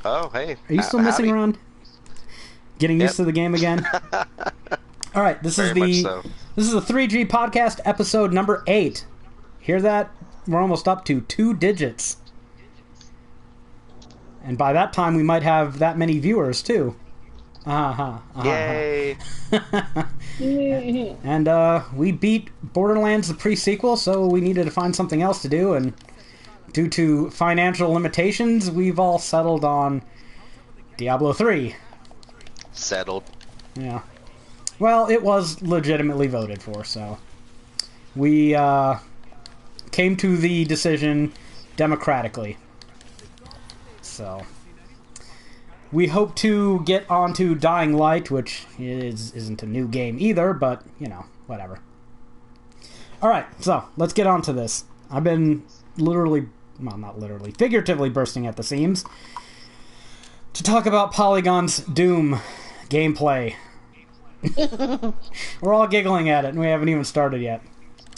Oh, hey. Are you still messing around? Getting used to the game again? All right, this is the 3G podcast episode number 8. Hear that? We're almost up to 2 digits. And by that time, we might have that many viewers, too. Yay! And we beat Borderlands, the pre-sequel, so we needed to find something else to do, and due to financial limitations, we've all settled on Diablo 3. Settled. Yeah. Well, it was legitimately voted for, so we came to the decision democratically. So we hope to get onto Dying Light, which isn't a new game either, but, you know, whatever. Alright, so let's get on to this. I've been literally, well, not literally, figuratively bursting at the seams to talk about Polygon's Doom gameplay. We're all giggling at it, and we haven't even started yet.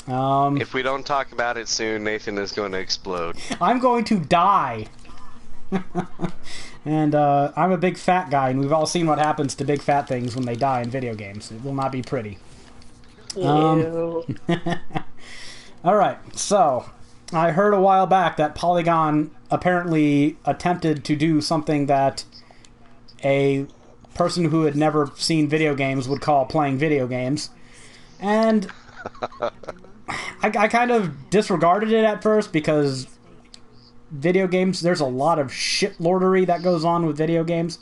If we don't talk about it soon, Nathan is going to explode. I'm going to die. And I'm a big fat guy, and we've all seen what happens to big fat things when they die in video games. It will not be pretty. Alright, so I heard a while back that Polygon apparently attempted to do something that a person who had never seen video games would call playing video games. And I kind of disregarded it at first because video games, there's a lot of shitlordery that goes on with video games.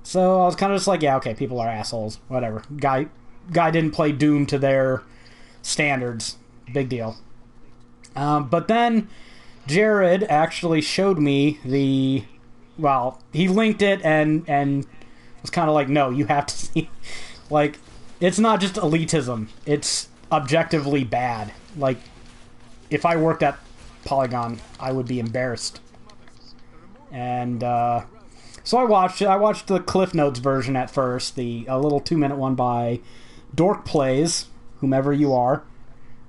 So I was kind of just like, yeah, okay, people are assholes. Whatever. Guy didn't play Doom to their standards. Big deal. But then Jared actually showed me the... Well, he linked it and was kind of like, no, you have to see... Like, it's not just elitism. It's objectively bad. Like, if I worked at Polygon, I would be embarrassed. And so I watched it. I watched the Cliff Notes version at first, a little 2-minute one by Dork Plays, whomever you are.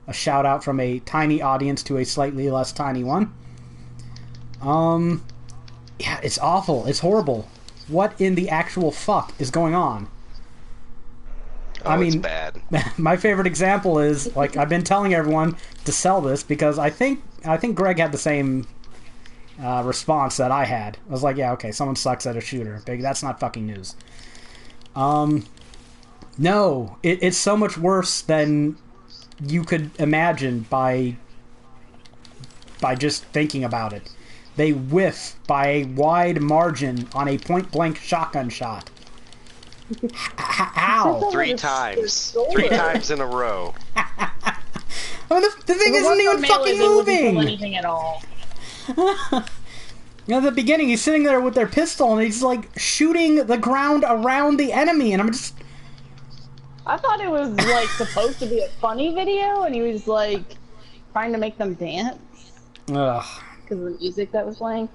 A shout out from a tiny audience to a slightly less tiny one. Yeah, it's awful. It's horrible. What in the actual fuck is going on? I mean, it's bad. My favorite example is, like, I've been telling everyone to sell this because I think Greg had the same response that I had. I was like, yeah, okay, someone sucks at a shooter. Big, that's not fucking news. No, it's so much worse than you could imagine by just thinking about it. They whiff by a wide margin on a point-blank shotgun shot. How? 3 times. 3 times in a row. I mean, the thing isn't even fucking moving! Anything at all. At the beginning, he's sitting there with their pistol, and he's, like, shooting the ground around the enemy, and I'm just... I thought it was, like, supposed to be a funny video, and he was, like, trying to make them dance. Ugh. Because of the music that was playing.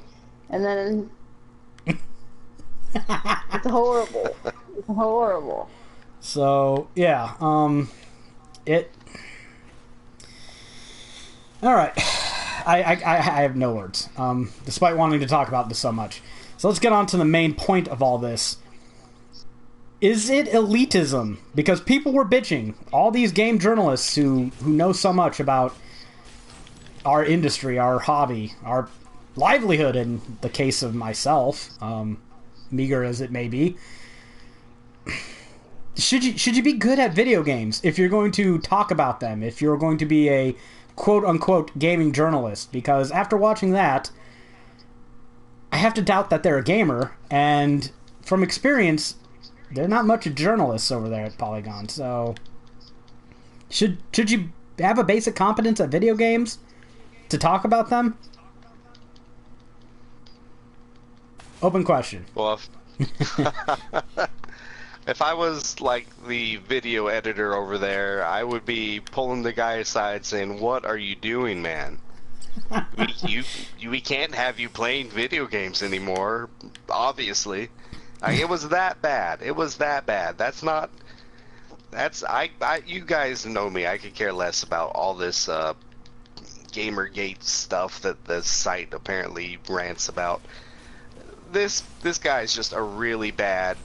And then... It's horrible. It's horrible. So, yeah, it... Alright. I have no words, despite wanting to talk about this so much. So let's get on to the main point of all this. Is it elitism? Because people were bitching. All these game journalists who know so much about our industry, our hobby, our livelihood, in the case of myself, meager as it may be. Should you be good at video games if you're going to talk about them, if you're going to be a quote-unquote gaming journalist? Because after watching that, I have to doubt that they're a gamer, and from experience, they're not much journalists over there at Polygon, so... Should you have a basic competence at video games to talk about them? Open question. Well, if I was, like, the video editor over there, I would be pulling the guy aside saying, what are you doing, man? we can't have you playing video games anymore, obviously. It was that bad. It was that bad. That's not... you guys know me. I could care less about all this Gamergate stuff that the site apparently rants about. this guy's just a really bad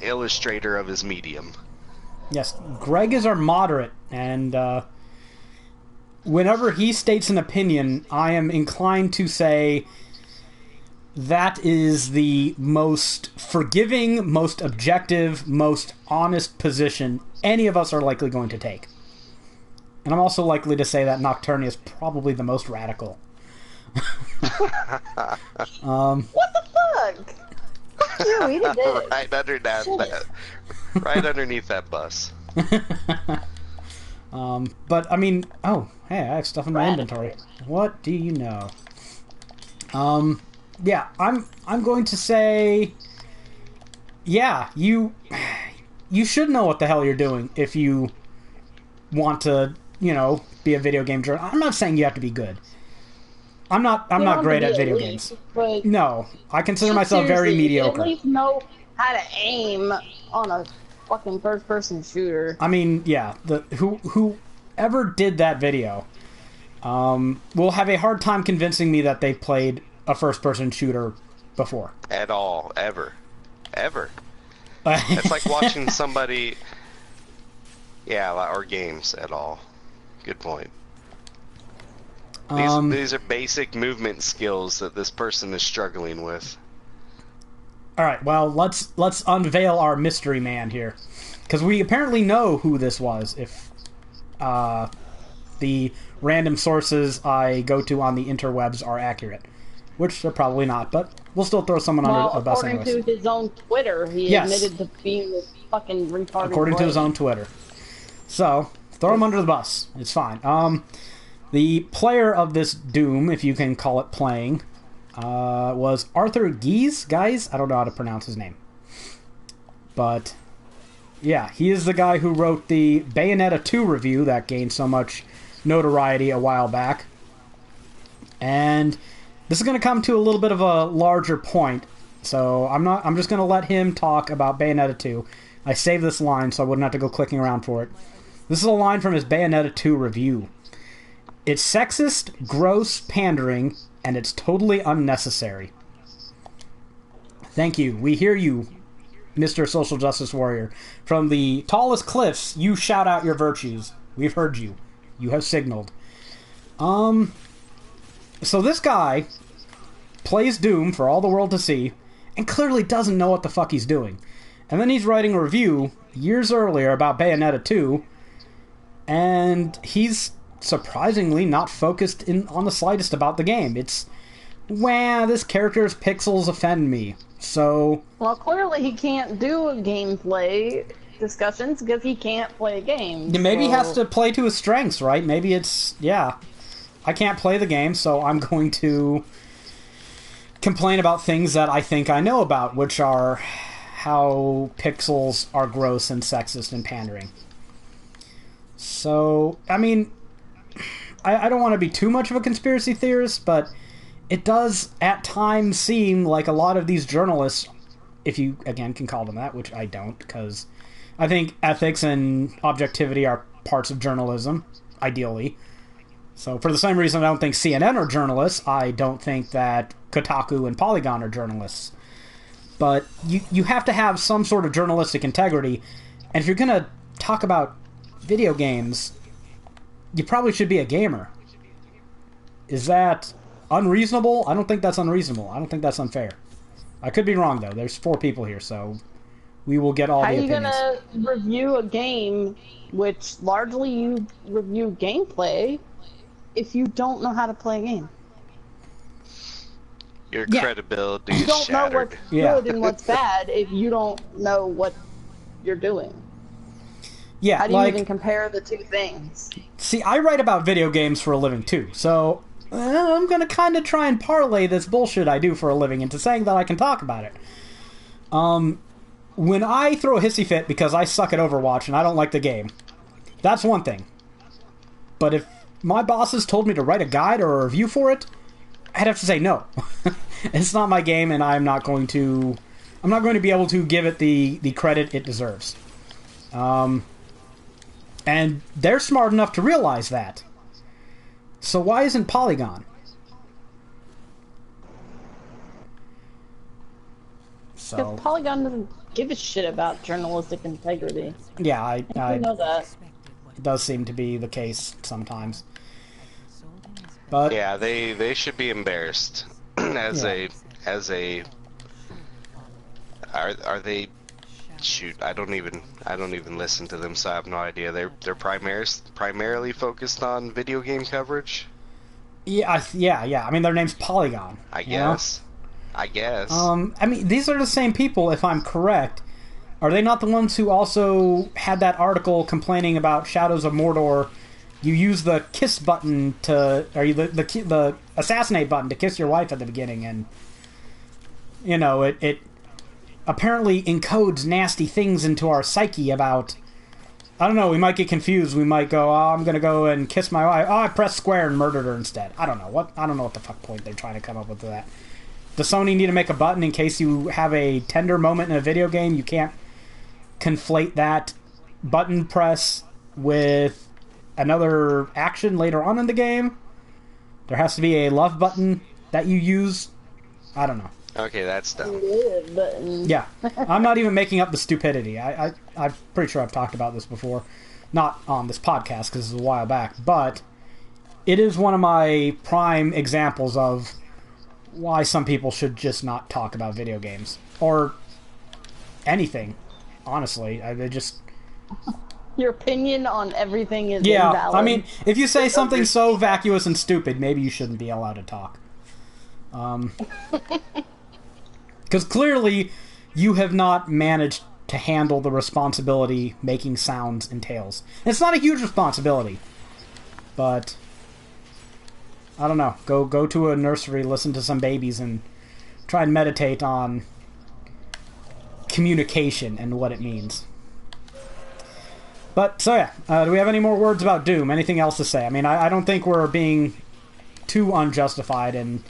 illustrator of his medium. Yes, Greg is our moderate, and whenever he states an opinion, I am inclined to say that is the most forgiving, most objective, most honest position any of us are likely going to take. And I'm also likely to say that Nocturnia is probably the most radical. What the fuck? Fuck you, he did it. Right under that, right underneath that bus. But I mean, oh, hey, I have stuff in my inventory. What do you know? Yeah, I'm going to say, yeah, you should know what the hell you're doing if you want to, you know, be a video game journalist. I'm not saying you have to be good. I'm not great at video games. But no, I consider myself very mediocre. You at least know how to aim on a fucking first-person shooter. I mean, yeah, whoever did that video will have a hard time convincing me that they've played a first-person shooter before. At all, ever. It's like watching somebody. Yeah, or games at all. Good point. These are basic movement skills that this person is struggling with. All right, well, let's unveil our mystery man here, because we apparently know who this was. If the random sources I go to on the interwebs are accurate, which they're probably not, but we'll still throw someone under a bus anyways. According to his own Twitter, he admitted to being this fucking retarded. According to his own Twitter, so throw him under the bus. It's fine. The player of this Doom, if you can call it playing, was Arthur Guise? I don't know how to pronounce his name. But, yeah, he is the guy who wrote the Bayonetta 2 review that gained so much notoriety a while back. And this is going to come to a little bit of a larger point. So I'm just going to let him talk about Bayonetta 2. I saved this line so I wouldn't have to go clicking around for it. This is a line from his Bayonetta 2 review. It's sexist, gross, pandering, and it's totally unnecessary. Thank you. We hear you, Mr. Social Justice Warrior. From the tallest cliffs, you shout out your virtues. We've heard you. You have signaled. So this guy plays Doom for all the world to see, and clearly doesn't know what the fuck he's doing. And then he's writing a review years earlier about Bayonetta 2, and he's surprisingly not focused on the slightest about the game. It's, this character's pixels offend me. So, well, clearly he can't do gameplay discussions because he can't play games. Maybe he has to play to his strengths, right? Maybe it's, I can't play the game, so I'm going to complain about things that I think I know about, which are how pixels are gross and sexist and pandering. So, I mean, I don't want to be too much of a conspiracy theorist, but it does at times seem like a lot of these journalists, if you, again, can call them that, which I don't, because I think ethics and objectivity are parts of journalism, ideally. So for the same reason I don't think CNN are journalists, I don't think that Kotaku and Polgyon are journalists. But you have to have some sort of journalistic integrity, and if you're going to talk about video games, you probably should be a gamer. Is that unreasonable? I don't think that's unreasonable. I don't think that's unfair. I could be wrong, though. There's 4 people here, so we will get all the opinions. How are you going to review a game, which largely you review gameplay, if you don't know how to play a game? Your credibility is shattered. You don't know what's good and what's bad if you don't know what you're doing. Yeah, how do you even compare the two things? See, I write about video games for a living, too, so I'm going to kind of try and parlay this bullshit I do for a living into saying that I can talk about it. When I throw a hissy fit because I suck at Overwatch and I don't like the game, that's one thing. But if my bosses told me to write a guide or a review for it, I'd have to say no. It's not my game, and I'm not going to be able to give it the credit it deserves. And they're smart enough to realize that. So why isn't Polgyon? So Polygon doesn't give a shit about journalistic integrity. yeah, I know that. it does seem to be the case sometimes. But Yeah, they should be embarrassed as Yeah. a are they? Shoot, I don't even listen to them, so I have no idea. They're primarily focused on video game coverage. yeah, yeah. I mean, their name's Polygon. I you know? guess. I guess. I mean, these are the same people, if I'm correct. Are they not the ones who also had that article complaining about Shadows of Mordor? You use the kiss button to, or the assassinate button to kiss your wife at the beginning, and you know it apparently encodes nasty things into our psyche about. I don't know. We might get confused. We might go, "Oh, I'm gonna go and kiss my wife. Oh, I pressed square and murdered her instead." I don't know what the fuck point they're trying to come up with that. Does Sony need to make a button in case you have a tender moment in a video game? You can't conflate that button press with another action later on in the game. There has to be a love button that you use. I don't know. Okay, that's dumb. Yeah, I'm not even making up the stupidity. I'm pretty sure I've talked about this before. Not on this podcast, because it's a while back. But it is one of my prime examples of why some people should just not talk about video games. Or anything, honestly. They just... Your opinion on everything is Yeah, invalid. I mean, if you say something so vacuous and stupid, maybe you shouldn't be allowed to talk. Because clearly, you have not managed to handle the responsibility making sounds entails. It's not a huge responsibility, but I don't know. Go to a nursery, listen to some babies, and try and meditate on communication and what it means. But, so yeah, do we have any more words about Doom? Anything else to say? I mean, I don't think we're being too unjustified in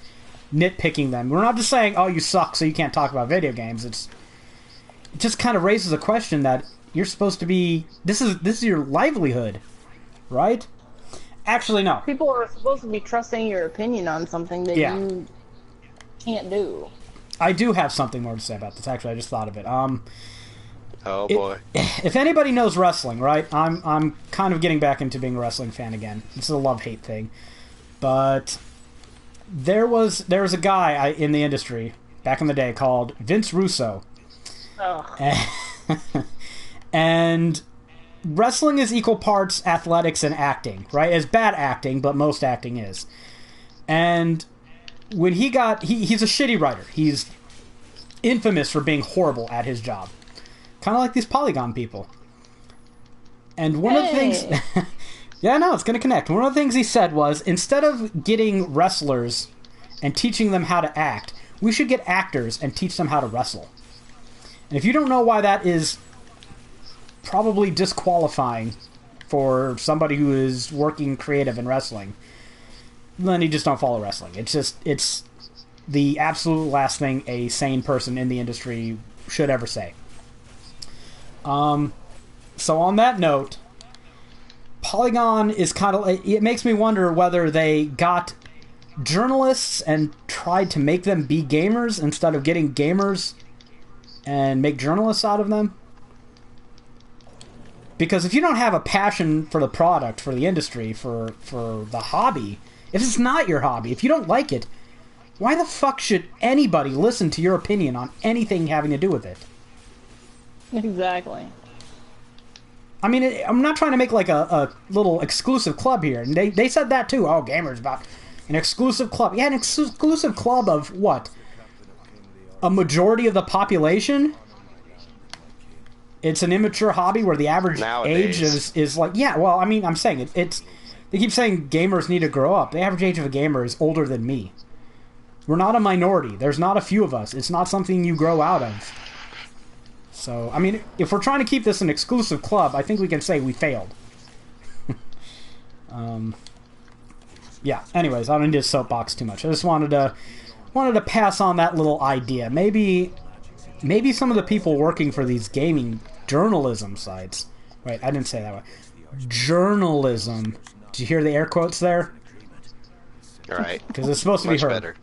nitpicking them. We're not just saying, oh, you suck, so you can't talk about video games. It just kind of raises a question that you're supposed to be... This is your livelihood, right? Actually, no. People are supposed to be trusting your opinion on something that you can't do. I do have something more to say about this, actually. I just thought of it. Oh boy. If anybody knows wrestling, right? I'm kind of getting back into being a wrestling fan again. It's a love-hate thing. But there was a guy in the industry back in the day called Vince Russo. Oh. And wrestling is equal parts athletics and acting, right? It's bad acting, but most acting is. And when he's a shitty writer. He's infamous for being horrible at his job. Kind of like these Polygon people. And one of the things... Yeah, no, it's going to connect. One of the things he said was, instead of getting wrestlers and teaching them how to act, we should get actors and teach them how to wrestle. And if you don't know why that is probably disqualifying for somebody who is working creative in wrestling, then you just don't follow wrestling. It's the absolute last thing a sane person in the industry should ever say. So on that note, Polygon is kind of... It makes me wonder whether they got journalists and tried to make them be gamers instead of getting gamers and make journalists out of them. Because if you don't have a passion for the product, for the industry, for the hobby, if it's not your hobby, if you don't like it, why the fuck should anybody listen to your opinion on anything having to do with it? Exactly. I mean, I'm not trying to make like a little exclusive club here. And they said that too. Oh, gamers about an exclusive club. Yeah, an exclusive club of what? A majority of the population? It's an immature hobby where the average age is like... Yeah, well, I mean, I'm saying it's... They keep saying gamers need to grow up. The average age of a gamer is older than me. We're not a minority. There's not a few of us. It's not something you grow out of. So, I mean, if we're trying to keep this an exclusive club, I think we can say we failed. Yeah, anyways, I don't need to soapbox too much. I just wanted to pass on that little idea. Maybe some of the people working for these gaming journalism sites... Wait, I didn't say that way. Journalism. Did you hear the air quotes there? All right. Because it's supposed to be heard. Better.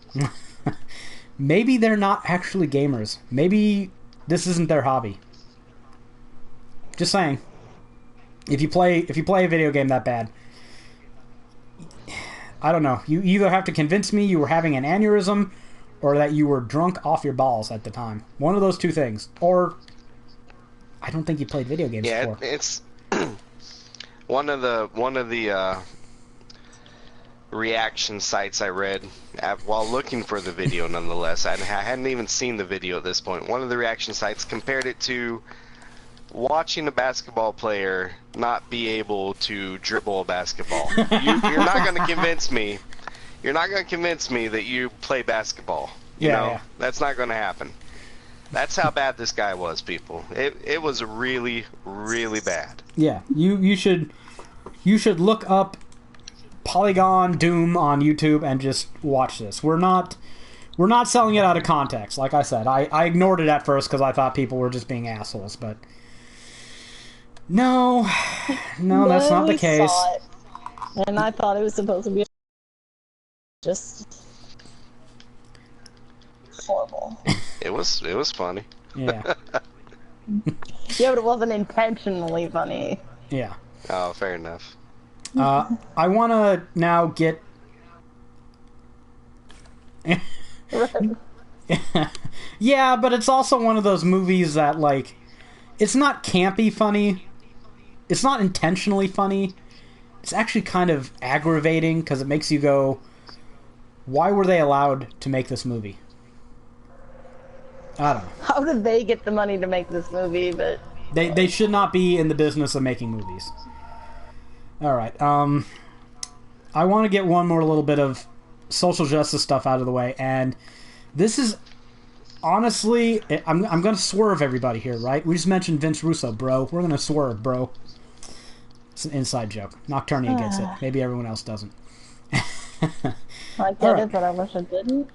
maybe they're not actually gamers. Maybe this isn't their hobby. Just saying. If you play a video game that bad, I don't know. You either have to convince me you were having an aneurysm, or that you were drunk off your balls at the time. One of those two things. Or I don't think you played video games before. Yeah, it's one of the reaction sites I read while looking for the video. Nonetheless, I hadn't even seen the video at this point. One of the reaction sites compared it to watching a basketball player not be able to dribble a basketball. You're not going to convince me. You're not going to convince me that you play basketball. You know? Yeah. That's not going to happen. That's how bad this guy was, people. It was really, really bad. Yeah, you should look up Polygon Doom on YouTube and just watch this. We're not selling it out of context. Like I said, I ignored it at first because I thought people were just being assholes, but no, that's not the case. Saw it, and I thought it was supposed to be just horrible. It was funny. Yeah. Yeah, but it wasn't intentionally funny. Yeah. Oh, fair enough. I want to now get... Yeah, but it's also one of those movies that, like, it's not campy funny. It's not intentionally funny. It's actually kind of aggravating because it makes you go, why were they allowed to make this movie? I don't know. How did they get the money to make this movie? But they should not be in the business of making movies. Alright, I want to get one more little bit of social justice stuff out of the way, and this is honestly, I'm going to swerve everybody here, right? We just mentioned Vince Russo, bro. We're going to swerve, bro. It's an inside joke. Nocturnia gets it. Maybe everyone else doesn't. I get it, but I wish I didn't.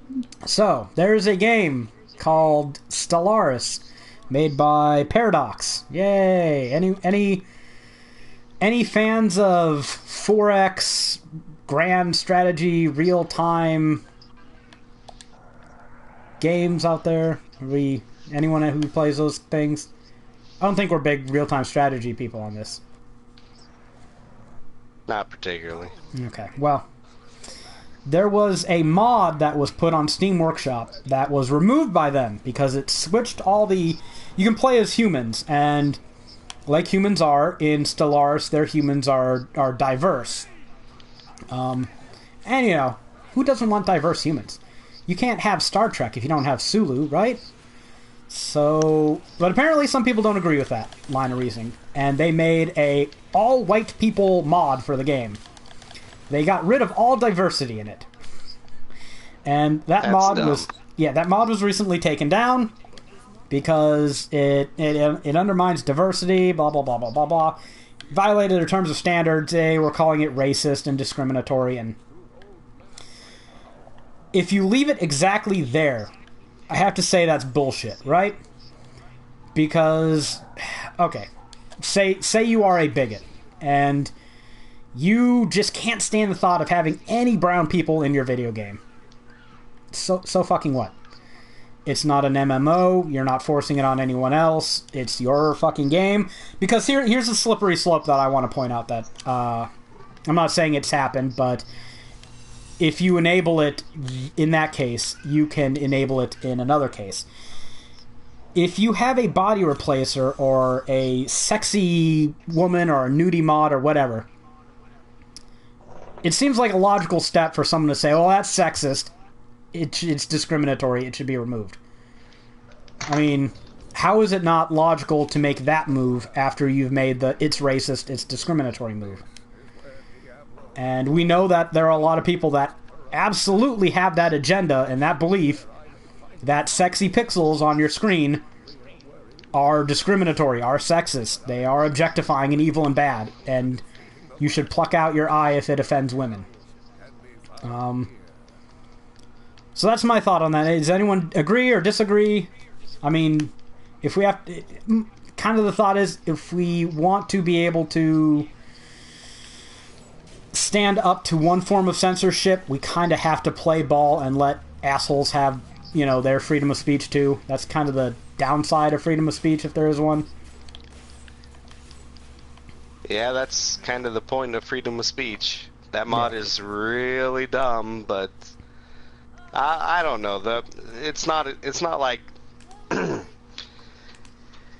So, there's a game called Stellaris, made by Paradox. Yay! Any fans of 4X, grand strategy, real-time games out there? Anyone who plays those things? I don't think we're big real-time strategy people on this. Not particularly. Okay, well, there was a mod that was put on Steam Workshop that was removed by them because it switched all the... You can play as humans, and like humans are, in Stellaris, their humans are diverse. And, you know, who doesn't want diverse humans? You can't have Star Trek if you don't have Sulu, right? So, but apparently some people don't agree with that line of reasoning, and they made a all-white people mod for the game. They got rid of all diversity in it. And that mod was recently taken down because it undermines diversity, blah, blah, blah, blah, blah, blah. Violated their terms of standards. They were calling it racist and discriminatory. And if you leave it exactly there, I have to say that's bullshit, right? Because, okay, say you are a bigot, and you just can't stand the thought of having any brown people in your video game. So fucking what? It's not an MMO, you're not forcing it on anyone else, it's your fucking game. Because here's a slippery slope that I want to point out that, I'm not saying it's happened, but if you enable it in that case, you can enable it in another case. If you have a body replacer or a sexy woman or a nudie mod or whatever, it seems like a logical step for someone to say, well, that's sexist, it's discriminatory, it should be removed. I mean, how is it not logical to make that move after you've made the it's racist, it's discriminatory move? And we know that there are a lot of people that absolutely have that agenda and that belief that sexy pixels on your screen are discriminatory, are sexist, they are objectifying and evil and bad, and you should pluck out your eye if it offends women. So that's my thought on that. Does anyone agree or disagree? I mean, if we have to, kind of the thought is, if we want to be able to stand up to one form of censorship, we kind of have to play ball and let assholes have their freedom of speech too. That's kind of the downside of freedom of speech, if there is one. Yeah, that's kind of the point of freedom of speech. That mod is really dumb, but I don't know. It's not like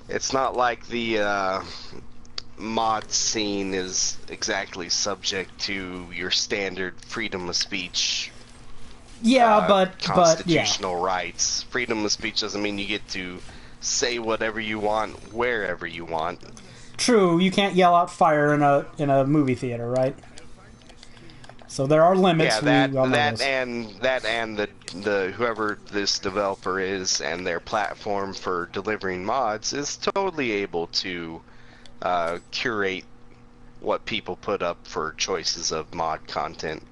it's not like the mod scene is exactly subject to your standard freedom of speech. Yeah, but constitutional rights. Freedom of speech doesn't mean you get to say whatever you want wherever you want. True, you can't yell out fire in a movie theater, right? So there are limits. Yeah, that and the whoever this developer is and their platform for delivering mods is totally able to curate what people put up for choices of mod content.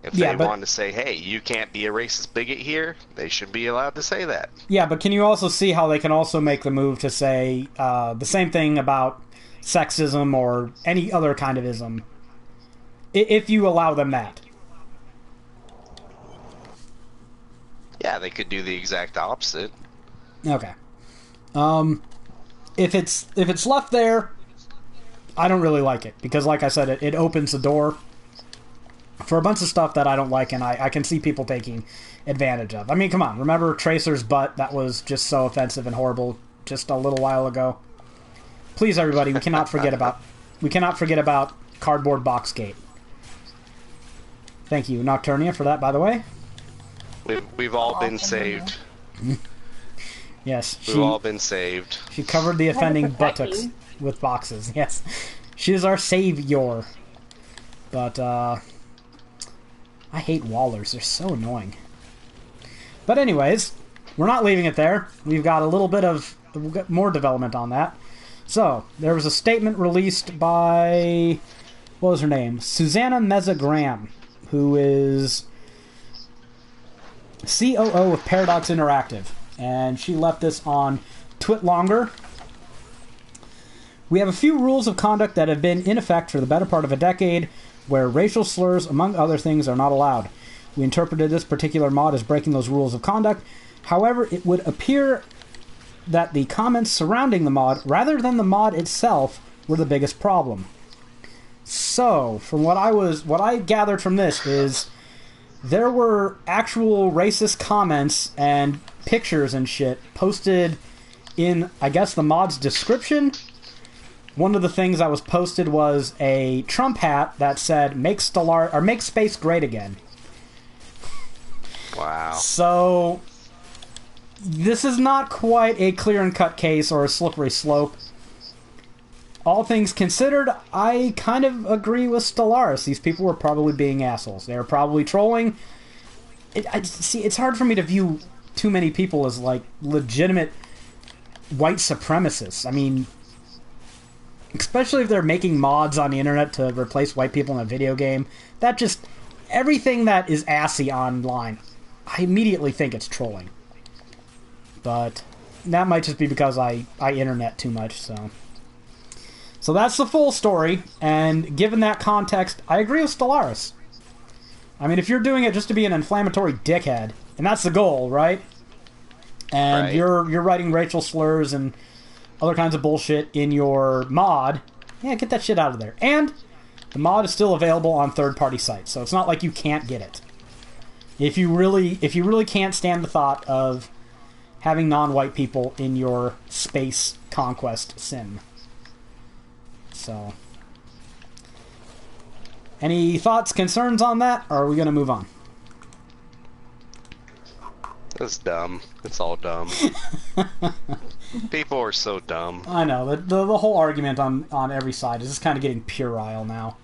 If they want to say, hey, you can't be a racist bigot here, they should be allowed to say that. Yeah, but can you also see how they can also make the move to say the same thing about sexism or any other kind of ism, if you allow them that? Yeah, they could do the exact opposite. Okay. If it's left there, I don't really like it, because like I said, it opens the door for a bunch of stuff that I don't like, and I can see people taking advantage of. I mean, come on, remember Tracer's butt? That was just so offensive and horrible just a little while ago. Please, everybody, we cannot forget about Cardboard Boxgate. Thank you, Nocturnia, for that, by the way. We've all been saved. Yes, we've all been saved. She covered the offending buttocks with boxes. Yes, she is our savior. But I hate wallers. They're so annoying. But anyways, we're not leaving it there. We've got a little bit of more development on that. So, there was a statement released by, what was her name? Susanna Meza-Graham, who is COO of Paradox Interactive. And she left this on TwitLonger. We have a few rules of conduct that have been in effect for the better part of a decade, where racial slurs, among other things, are not allowed. We interpreted this particular mod as breaking those rules of conduct. However, it would appear that the comments surrounding the mod, rather than the mod itself, were the biggest problem. So, from what I gathered from this is there were actual racist comments and pictures and shit posted in, I guess, the mod's description. One of the things that was posted was a Trump hat that said "Make Stellar or Make Space Great Again." Wow. So this is not quite a clear and cut case or a slippery slope. All things considered, I kind of agree with Stellaris. These people were probably being assholes. They were probably trolling. It's hard for me to view too many people as like legitimate white supremacists. I mean, especially if they're making mods on the internet to replace white people in a video game. That just... everything that is assy online, I immediately think it's trolling. But that might just be because I internet too much, so... So that's the full story, and given that context, I agree with Stellaris. I mean, if you're doing it just to be an inflammatory dickhead, and that's the goal, right? And right. You're writing racial slurs and other kinds of bullshit in your mod, yeah, get that shit out of there. And the mod is still available on third-party sites, so it's not like you can't get it. If you really can't stand the thought of having non-white people in your space conquest sim. So, any thoughts, concerns on that, or are we going to move on? That's dumb. It's all dumb. People are so dumb. I know. The whole argument on every side is just kind of getting puerile now.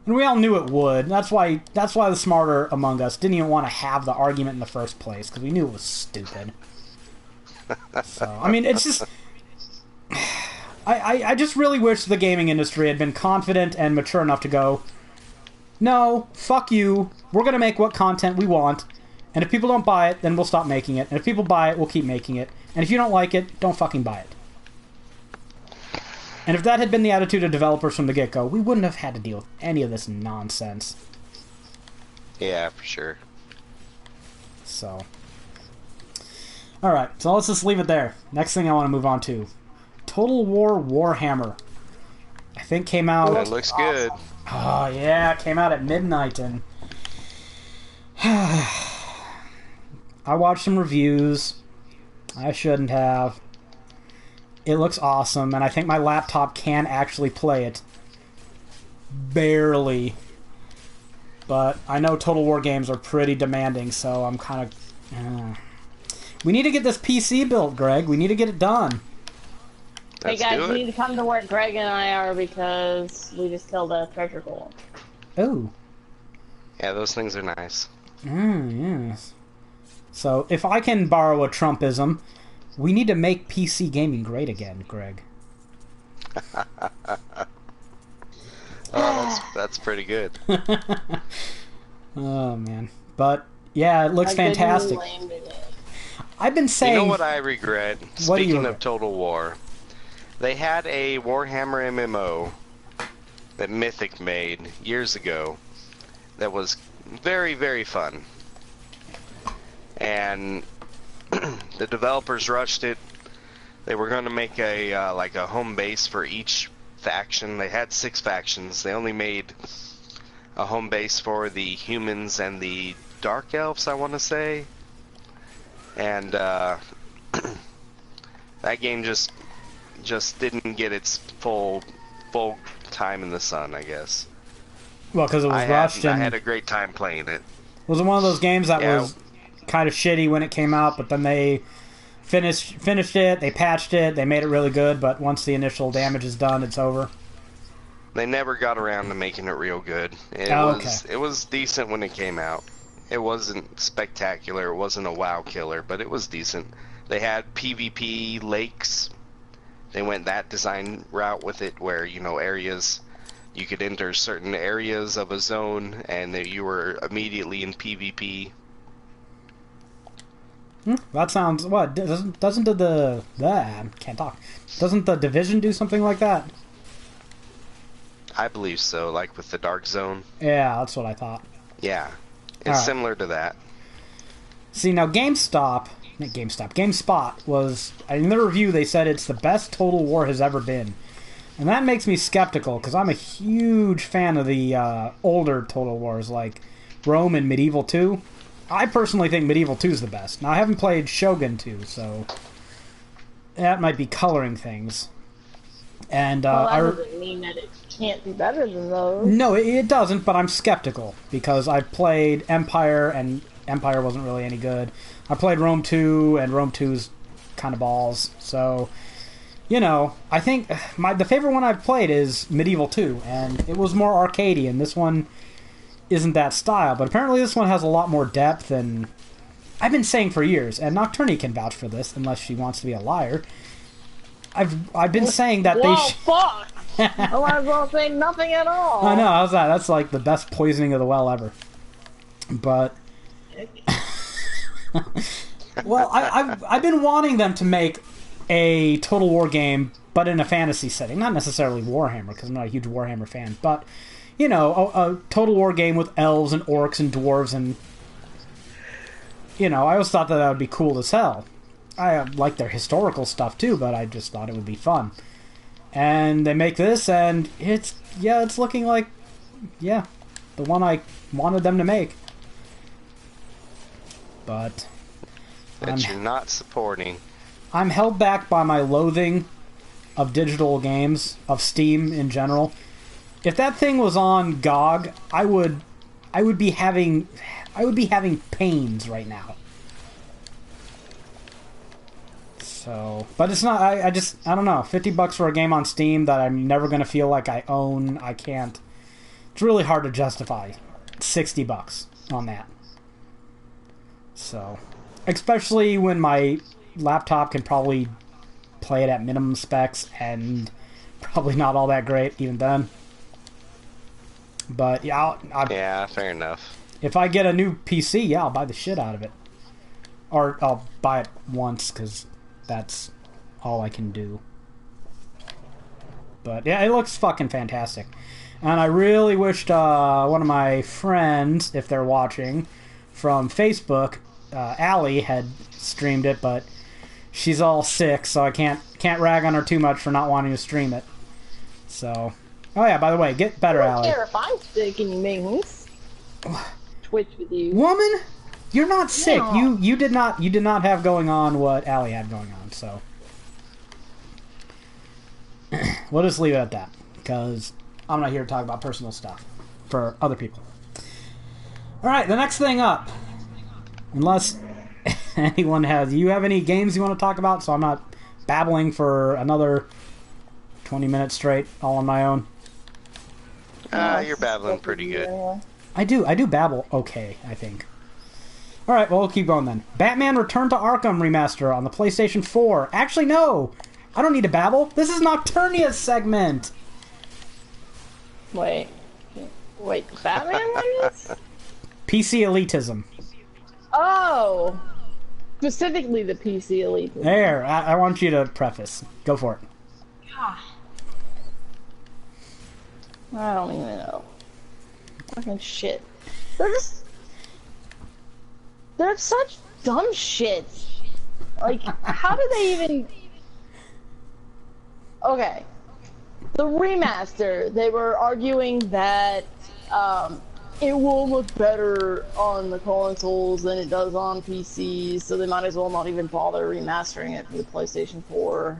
And we all knew it would. That's why the smarter among us didn't even want to have the argument in the first place, because we knew it was stupid. So, I mean, it's just... I just really wish the gaming industry had been confident and mature enough to go, no, fuck you, we're going to make what content we want, and if people don't buy it, then we'll stop making it, and if people buy it, we'll keep making it, and if you don't like it, don't fucking buy it. And if that had been the attitude of developers from the get-go, we wouldn't have had to deal with any of this nonsense. Yeah, for sure. So, Alright, so let's just leave it there. Next thing I want to move on to. Total War Warhammer. I think came out... It looks good. Oh, yeah, it came out at midnight, and... I watched some reviews. I shouldn't have. It looks awesome, and I think my laptop can actually play it. Barely. But I know Total War games are pretty demanding, so I'm kind of... We need to get this PC built, Greg. We need to get it done. Hey guys, you need to come to where Greg and I are because we just killed a treasure golem. Oh. Yeah, those things are nice. Yes. So, if I can borrow a Trumpism, we need to make PC gaming great again, Greg. Oh, that's pretty good. Oh, man. But, yeah, it looks fantastic. I've been saying... You know what I regret? What do you Speaking regret? of Total War, they had a Warhammer MMO that Mythic made years ago that was very, very fun. And the developers rushed it. They were going to make a like a home base for each faction. They had 6 factions. They only made a home base for the humans and the dark elves, I want to say. And that game just didn't get its full time in the sun, I guess. Well, because it was rushed. I had a great time playing it. Was it one of those games that was kind of shitty when it came out, but then they finished it, they patched it, they made it really good, but once the initial damage is done, it's over? They never got around to making it real good. It was decent when it came out. It wasn't spectacular, it wasn't a WoW killer, but it was decent. They had PvP lakes. They went that design route with it, where, you know, areas, you could enter certain areas of a zone, and you were immediately in PvP. That sounds... What? Doesn't the... can't talk. Doesn't the Division do something like that? I believe so, like with the Dark Zone. Yeah, that's what I thought. Yeah. It's similar to that. See, now GameSpot was... In their review, they said it's the best Total War has ever been. And that makes me skeptical, because I'm a huge fan of the older Total Wars, like Rome and Medieval 2. I personally think Medieval 2 is the best. Now, I haven't played Shogun 2, so that might be coloring things. And well, that doesn't mean that it can't be better than those. No, it doesn't, but I'm skeptical, because I've played Empire, and Empire wasn't really any good. I played Rome 2, and Rome 2's kind of balls, so... You know, I think the favorite one I've played is Medieval 2, and it was more arcadey, and this one isn't that style, but apparently this one has a lot more depth, and I've been saying for years, and Nocturnia can vouch for this, unless she wants to be a liar. I've been saying that they fuck! I might as well say nothing at all. I know, how's that? That's like the best poisoning of the well ever. But... well, I've been wanting them to make a Total War game, but in a fantasy setting. Not necessarily Warhammer, because I'm not a huge Warhammer fan, but, you know, a Total War game with elves and orcs and dwarves, and, you know, I always thought that would be cool as hell. I like their historical stuff, too, but I just thought it would be fun. And they make this, and it's looking like, the one I wanted them to make. But... That you're not supporting. I'm held back by my loathing of digital games, of Steam in general. If that thing was on GOG, I would be having pains right now. So, but it's not. I don't know. $50 for a game on Steam that I'm never gonna feel like I own. I can't. It's really hard to justify $60 on that. So, especially when my laptop can probably play it at minimum specs and probably not all that great even then. But yeah, yeah, fair enough. If I get a new PC, yeah, I'll buy the shit out of it, or I'll buy it once because that's all I can do. But yeah, it looks fucking fantastic, and I really wished one of my friends, if they're watching, from Facebook, Allie had streamed it, but she's all sick, so I can't rag on her too much for not wanting to stream it. So, oh yeah, by the way, get better, Allie. I don't care if I'm sick and mings. Twitch with you, woman. You're not sick. No. You did not have going on what Allie had going on. So we'll just leave it at that because I'm not here to talk about personal stuff for other people. All right, the next thing up. Unless anyone has... You have any games you want to talk about, so I'm not babbling for another 20 minutes straight, all on my own? You're babbling pretty good. I do babble okay, I think. Alright, well, we'll keep going then. Batman Return to Arkham Remaster on the PlayStation 4. Actually, no! I don't need to babble. This is Nocturnia's segment! Wait, Batman is? PC elitism. Oh! Specifically the PC elitism. There, I want you to preface. Go for it. I don't even know. Fucking shit. They're such dumb shit. Like, how do they even... Okay. The remaster, they were arguing that, it will look better on the consoles than it does on PCs, so they might as well not even bother remastering it for the PlayStation 4.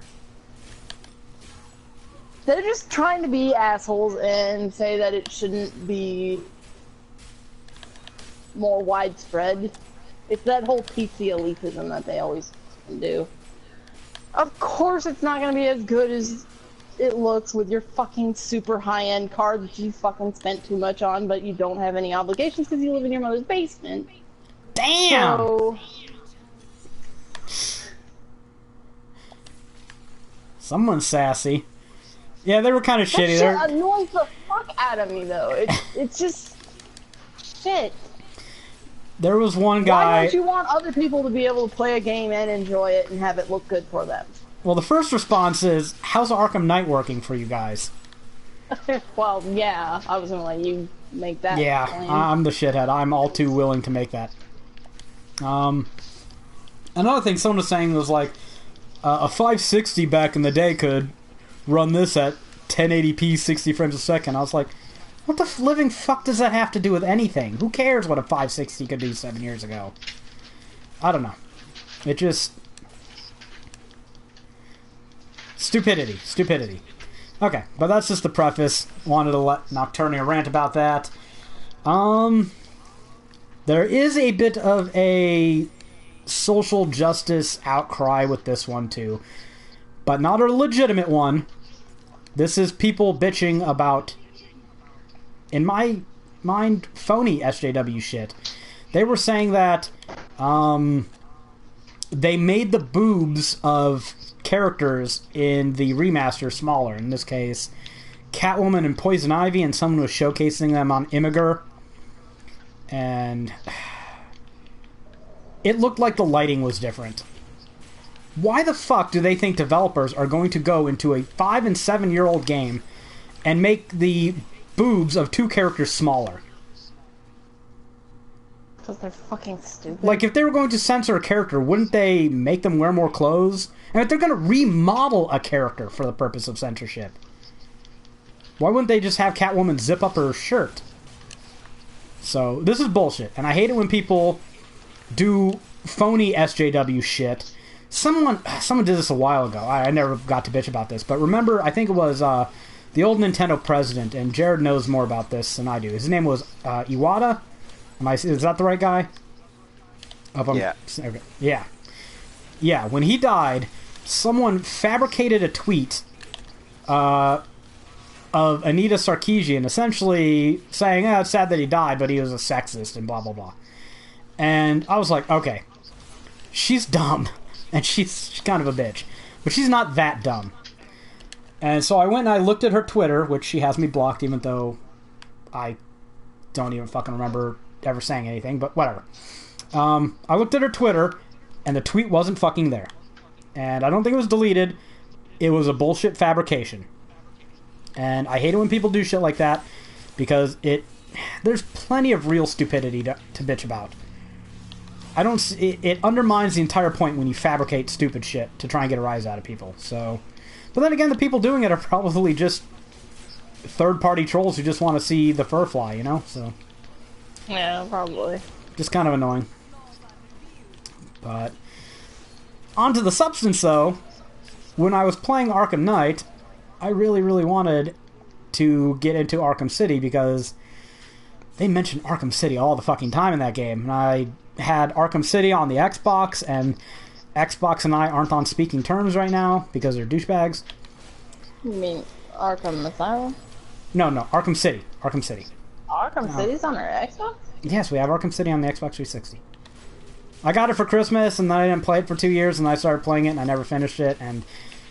They're just trying to be assholes and say that it shouldn't be more widespread. It's that whole PC elitism that they always do. Of course it's not gonna be as good as it looks with your fucking super high-end card that you fucking spent too much on, but you don't have any obligations because you live in your mother's basement. Damn! So... Someone's sassy. Yeah, they were kind of shitty. That shit annoys the fuck out of me, though. It's just... shit. There was one guy... Why don't you want other people to be able to play a game and enjoy it and have it look good for them? Well, the first response is, how's Arkham Knight working for you guys? Well, yeah, I was gonna let you make that Yeah, claim. I'm the shithead. I'm all too willing to make that. Another thing someone was saying was like, a 560 back in the day could run this at 1080p 60 frames a second. I was like, what the living fuck does that have to do with anything? Who cares what a 560 could do 7 years ago? I don't know. It just... Stupidity. Okay, but that's just the preface. Wanted to let Nocturnia rant about that. There is a bit of a social justice outcry with this one, too. But not a legitimate one. This is people bitching about, in my mind, phony SJW shit. They were saying that they made the boobs of characters in the remaster smaller. In this case, Catwoman and Poison Ivy, and someone was showcasing them on Imgur. And it looked like the lighting was different. Why the fuck do they think developers are going to go into a 5 and 7 year old game and make the boobs of two characters smaller? Because they're fucking stupid. Like, if they were going to censor a character, wouldn't they make them wear more clothes? And if they're going to remodel a character for the purpose of censorship, why wouldn't they just have Catwoman zip up her shirt? So, this is bullshit. And I hate it when people do phony SJW shit. Someone did this a while ago. I never got to bitch about this. But remember, I think it was the old Nintendo president, and Jared knows more about this than I do. His name was Iwata. Is that the right guy? Yeah. Okay. Yeah. Yeah, when he died, someone fabricated a tweet of Anita Sarkeesian essentially saying, it's sad that he died, but he was a sexist and blah, blah, blah. And I was like, okay, she's dumb, and she's kind of a bitch, but she's not that dumb. And so I went and I looked at her Twitter, which she has me blocked, even though I don't even fucking remember ever saying anything, but whatever. I looked at her Twitter, and the tweet wasn't fucking there. And I don't think it was deleted. It was a bullshit fabrication. And I hate it when people do shit like that, because there's plenty of real stupidity to bitch about. I don't. It undermines the entire point when you fabricate stupid shit to try and get a rise out of people. So, but then again, the people doing it are probably just third-party trolls who just want to see the fur fly, you know. So Yeah, probably. just kind of annoying. But on to the substance, though. When I was playing Arkham Knight, I really, really wanted to get into Arkham City because they mentioned Arkham City all the fucking time in that game. And I had Arkham City on the Xbox, and Xbox and I aren't on speaking terms right now because they're douchebags. You mean Arkham Asylum? No, Arkham City. Arkham City. Arkham City's on our Xbox? Yes, we have Arkham City on the Xbox 360. I got it for Christmas, and then I didn't play it for 2 years, and I started playing it, and I never finished it, and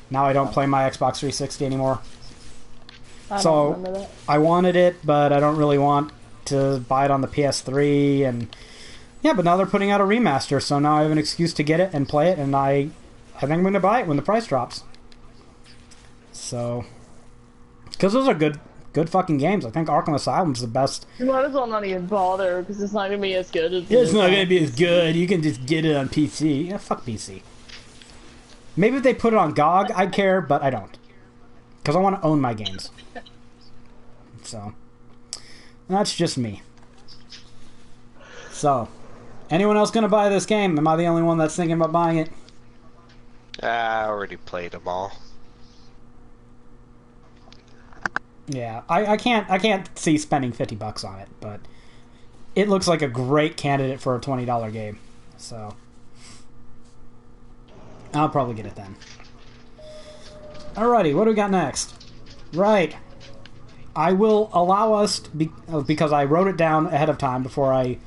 now I don't play my Xbox 360 anymore. I don't remember that. I wanted it, but I don't really want to buy it on the PS3, and yeah, but now they're putting out a remaster, so now I have an excuse to get it and play it, and I think I'm going to buy it when the price drops. So, because those are good fucking games. I think Arkham Asylum's the best. You might as well not even bother, because it's not going to be as good as It's not going to be as good. You can just get it on PC. Yeah, fuck PC. Maybe if they put it on GOG, I'd care, but I don't. Because I want to own my games. So, that's just me. So, anyone else going to buy this game? Am I the only one that's thinking about buying it? I already played them all. Yeah, I can't see spending $50 on it, but it looks like a great candidate for a $20 game. So, I'll probably get it then. Alrighty, what do we got next? Right. I will allow us, because I wrote it down ahead of time before I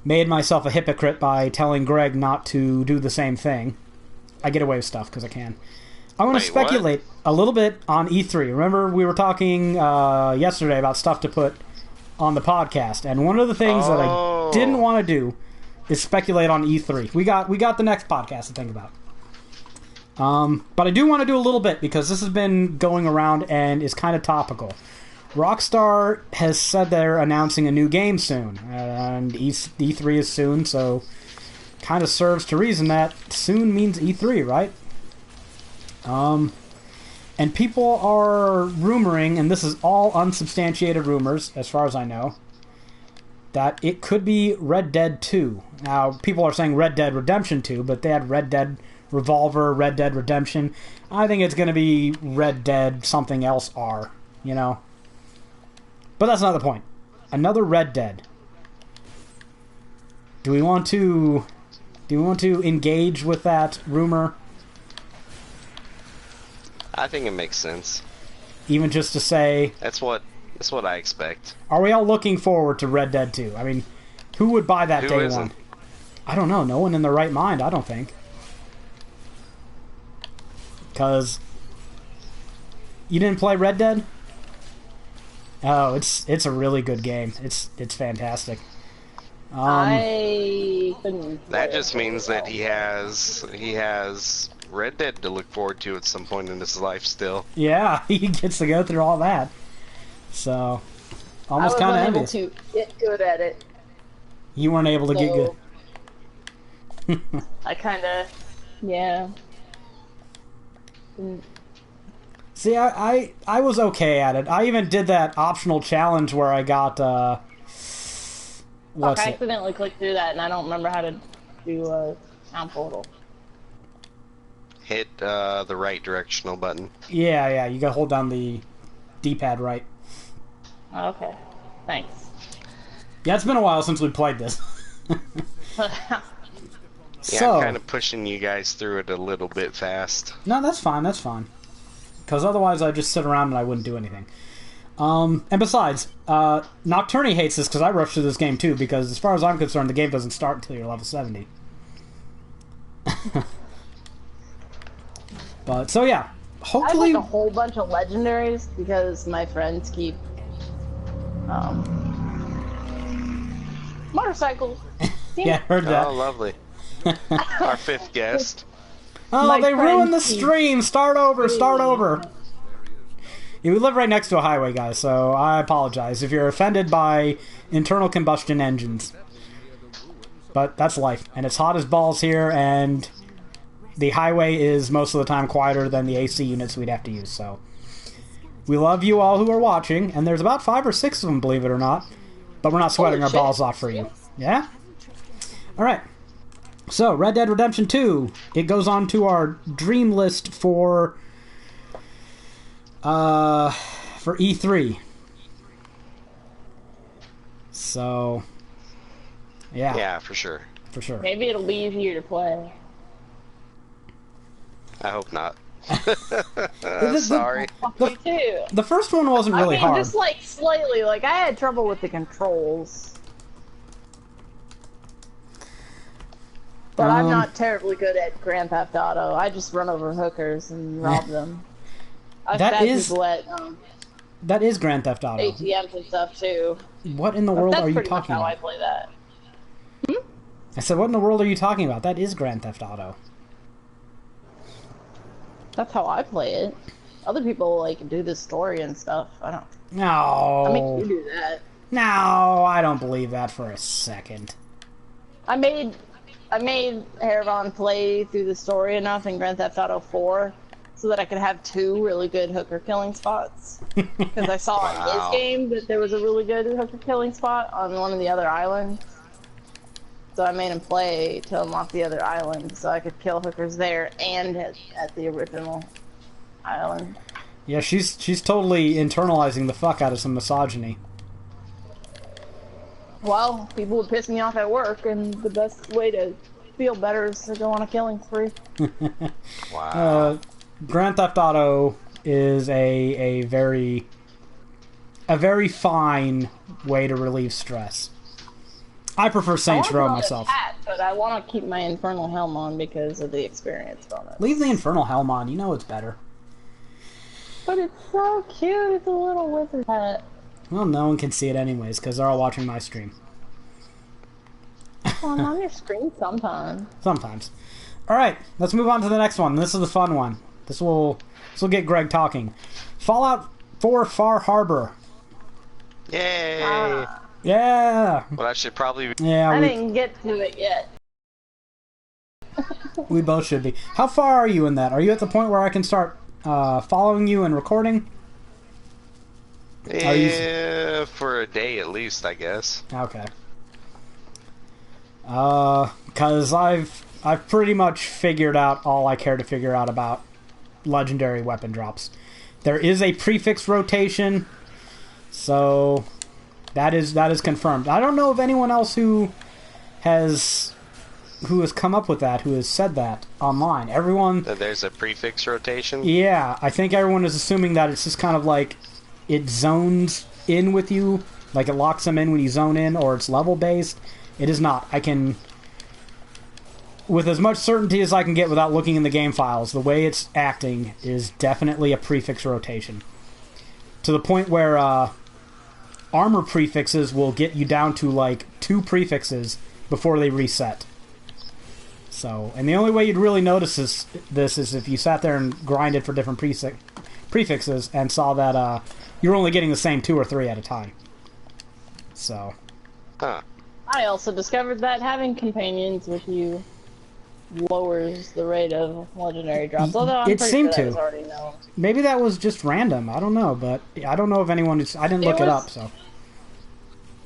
made myself a hypocrite by telling Greg not to do the same thing. I get away with stuff because I can. I want to speculate a little bit on E3. Remember, we were talking yesterday about stuff to put on the podcast, and one of the things that I didn't want to do is speculate on E3. We got the next podcast to think about. But I do want to do a little bit because this has been going around and is kind of topical. Rockstar has said they're announcing a new game soon, and E3 is soon, so kind of serves to reason that soon means E3, right? And people are rumoring, and this is all unsubstantiated rumors, as far as I know, that it could be Red Dead 2. Now, people are saying Red Dead Redemption 2, but they had Red Dead Revolver, Red Dead Redemption. I think it's going to be Red Dead something else R, you know? But that's not the point. Another Red Dead. Do we want to engage with that rumor? I think it makes sense. Even just to say... That's what I expect. Are we all looking forward to Red Dead 2? I mean, who would buy that day one? I don't know. No one in their right mind, I don't think. Because... You didn't play Red Dead? Oh, it's a really good game. It's fantastic. I couldn't. That just means that he has Red Dead to look forward to at some point in his life still. Yeah, he gets to go through all that. So, almost kind of envious. I was unable to get good at it. You weren't able to get good. I kind of, yeah. See, I was okay at it. I even did that optional challenge where I got, I accidentally clicked through that, and I don't remember how to do a sound portal. Hit the right directional button. Yeah, you gotta hold down the D-pad right. Okay, thanks. Yeah, it's been a while since we played this. Yeah, So, I'm kind of pushing you guys through it a little bit fast. No, that's fine. Because otherwise I'd just sit around and I wouldn't do anything. And besides, Nocturnia hates this because I rushed through this game too, because as far as I'm concerned, the game doesn't start until you're level 70. But, so yeah. Hopefully... I have like a whole bunch of legendaries because my friends keep... motorcycles. Yeah, heard that. Oh, lovely. Our fifth guest. Oh, My they ruined the friend stream! Start over! Yeah, we live right next to a highway, guys, so I apologize if you're offended by internal combustion engines. But that's life. And it's hot as balls here, and the highway is most of the time quieter than the AC units we'd have to use, so... We love you all who are watching, and there's about 5 or 6 of them, believe it or not. But we're not sweating our balls off for you. Yeah? Alright. So, Red Dead Redemption 2. It goes on to our dream list for E3. So, yeah. Yeah, for sure. For sure. Maybe it'll be easier to play. I hope not. Sorry. The, too. The first one wasn't really hard. Just like slightly. Like I had trouble with the controls. But I'm not terribly good at Grand Theft Auto. I just run over hookers and rob them. That is people at that is Grand Theft Auto. ATMs and stuff too. What in the world are you talking about? That's pretty much how I play that. I said, what in the world are you talking about? That is Grand Theft Auto. That's how I play it. Other people like do the story and stuff. I don't. No. I make you do that. No, I don't believe that for a second. I made Haeravon play through the story enough in Grand Theft Auto 4 so that I could have 2 really good hooker killing spots. Because I saw in his game that there was a really good hooker killing spot on one of the other islands. So I made him play to unlock the other island so I could kill hookers there and at the original island. Yeah, she's totally internalizing the fuck out of some misogyny. Well, people would piss me off at work, and the best way to feel better is to go on a killing spree. Wow. Grand Theft Auto is a very fine way to relieve stress. I prefer Saints Row myself. But I want to keep my Infernal Helm on because of the experience bonus. Leave the Infernal Helm on. You know it's better. But it's so cute. It's a little wizard hat. Well, no one can see it anyways because they're all watching my stream. Well, I'm on your screen sometimes. Sometimes. All right, let's move on to the next one. This is the fun one. This will get Greg talking. Fallout 4 Far Harbor. Yay! Yeah. Well, I should probably. Yeah. I didn't get to it yet. We both should be. How far are you in that? Are you at the point where I can start following you and recording? Yeah, for a day at least, I guess. Okay. Because I've pretty much figured out all I care to figure out about legendary weapon drops. There is a prefix rotation, so that is confirmed. I don't know of anyone else who has come up with that, who has said that online. Everyone. There's a prefix rotation? Yeah, I think everyone is assuming that it's just kind of like it zones in with you, like it locks them in when you zone in, or it's level based. It is not. I can, with as much certainty as I can get without looking in the game files, the way it's acting is definitely a prefix rotation. To the point where armor prefixes will get you down to like 2 prefixes before they reset. So, and the only way you'd really notice this is if you sat there and grinded for different prefixes and saw that you're only getting the same 2 or 3 at a time. So. Huh. I also discovered that having companions with you lowers the rate of legendary drops. Although I'm pretty sure that was already known. Maybe that was just random. I don't know, but I don't know if anyone. I didn't look it up. So,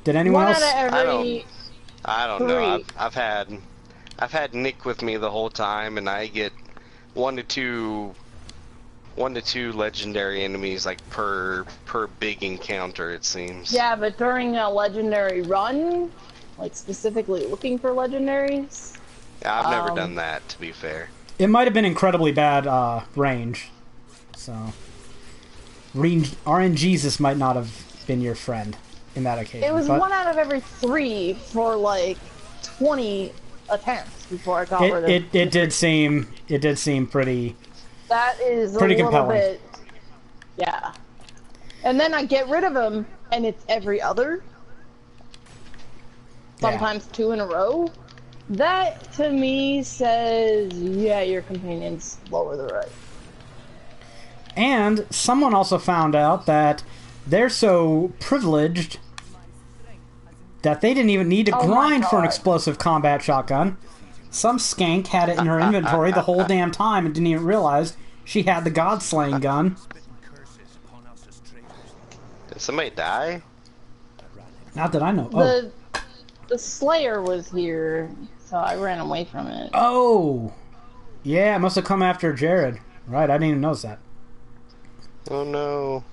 did anyone else? I don't know. I've had Nick with me the whole time, and I get 1 to 2 legendary enemies like per big encounter, it seems. Yeah, but during a legendary run, like specifically looking for legendaries. I've never done that, to be fair. It might have been incredibly bad range. So, RNGesus might not have been your friend in that occasion. It was 1 out of every 3 for like 20 attempts before I got rid of it. It did seem pretty. That is pretty a little compelling. bit. Yeah. And then I get rid of them, and it's every other. Sometimes 2 in a row. That, to me, says, yeah, your companions lower the rate. And someone also found out that they're so privileged that they didn't even need to Oh my grind for an God. explosive combat shotgun. Some skank had it in her inventory the whole damn time and didn't even realize she had the God-slaying gun. Did somebody die? Not that I know. Oh. The Slayer was here, so I ran away from it. Oh! Yeah, it must have come after Jared. Right, I didn't even notice that. Oh no.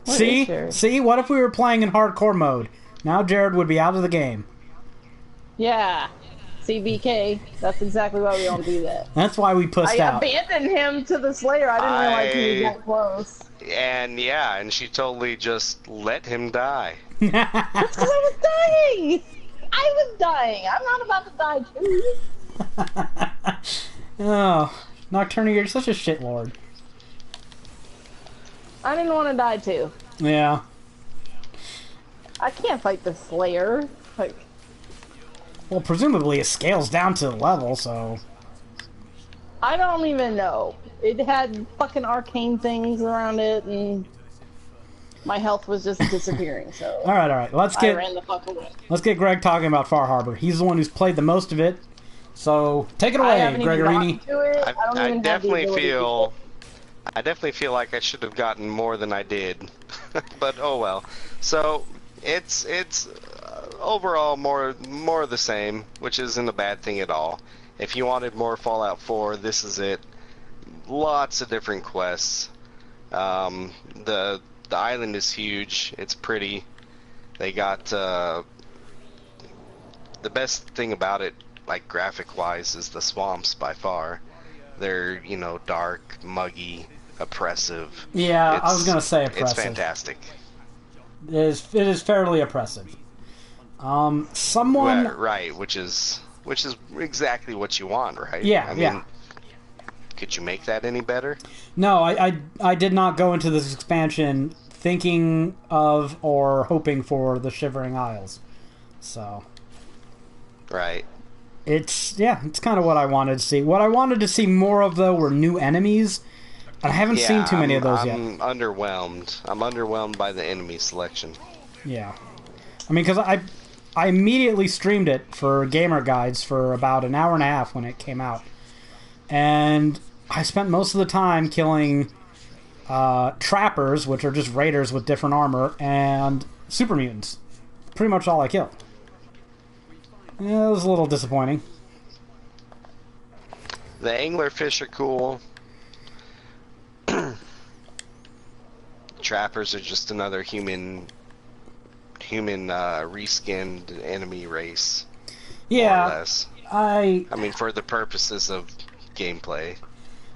What See? is Jared? See? What if we were playing in hardcore mode? Now Jared would be out of the game. Yeah. CBK. That's exactly why we don't do that. That's why we pussed I out. abandoned him to the Slayer. I didn't realize he was that close. And yeah, and she totally just let him die. That's because I was dying. I was dying. I'm not about to die too. Oh, Nocturnia, you're such a shitlord. I didn't want to die too. Yeah. I can't fight the Slayer. Like, Well, presumably it scales down to the level, so... I don't even know. It had fucking arcane things around it, and my health was just disappearing. So Alright. Let's I ran the fuck away. get Greg talking about Far Harbor. He's the one who's played the most of it. So, take it I away, haven't even Gregorini. gotten to it. I don't I even definitely have the ability feel. I definitely feel like I should have gotten more than I did, but oh well. So it's overall more of the same, which isn't a bad thing at all. If you wanted more Fallout 4, this is it. Lots of different quests. The island is huge. It's pretty. They got the best thing about it, like graphic wise, is the swamps by far. They're, you know, dark, muggy, oppressive. Yeah, I was gonna say It's oppressive. fantastic. It is fairly oppressive. Someone... Right, which is exactly what you want, right? Yeah, I mean, yeah. Could you make that any better? No, I did not go into this expansion thinking of or hoping for the Shivering Isles. So... Right. It's kind of what I wanted to see. What I wanted to see more of, though, were new enemies. And I haven't seen too many of those yet. I'm underwhelmed. I'm underwhelmed by the enemy selection. Yeah. I mean, because I immediately streamed it for Gamer Guides for about an hour and a half when it came out. And I spent most of the time killing trappers, which are just raiders with different armor, and super mutants. Pretty much all I killed. Yeah, it was a little disappointing. The anglerfish are cool. Trappers are just another human reskinned enemy race. Yeah, more or less. I mean, for the purposes of gameplay.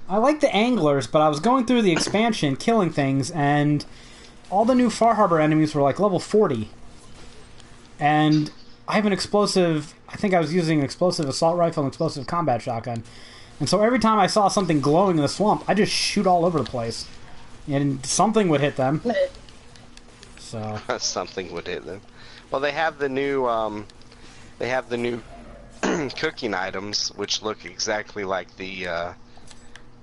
I like the anglers, but I was going through the expansion, killing things, and all the new Far Harbor enemies were like level 40. And I have an explosive... I think I was using an explosive assault rifle and explosive combat shotgun. And so every time I saw something glowing in the swamp, I just shoot all over the place. And something would hit them. So... Something would hit them. Well, they have the new... cooking items, which look exactly like the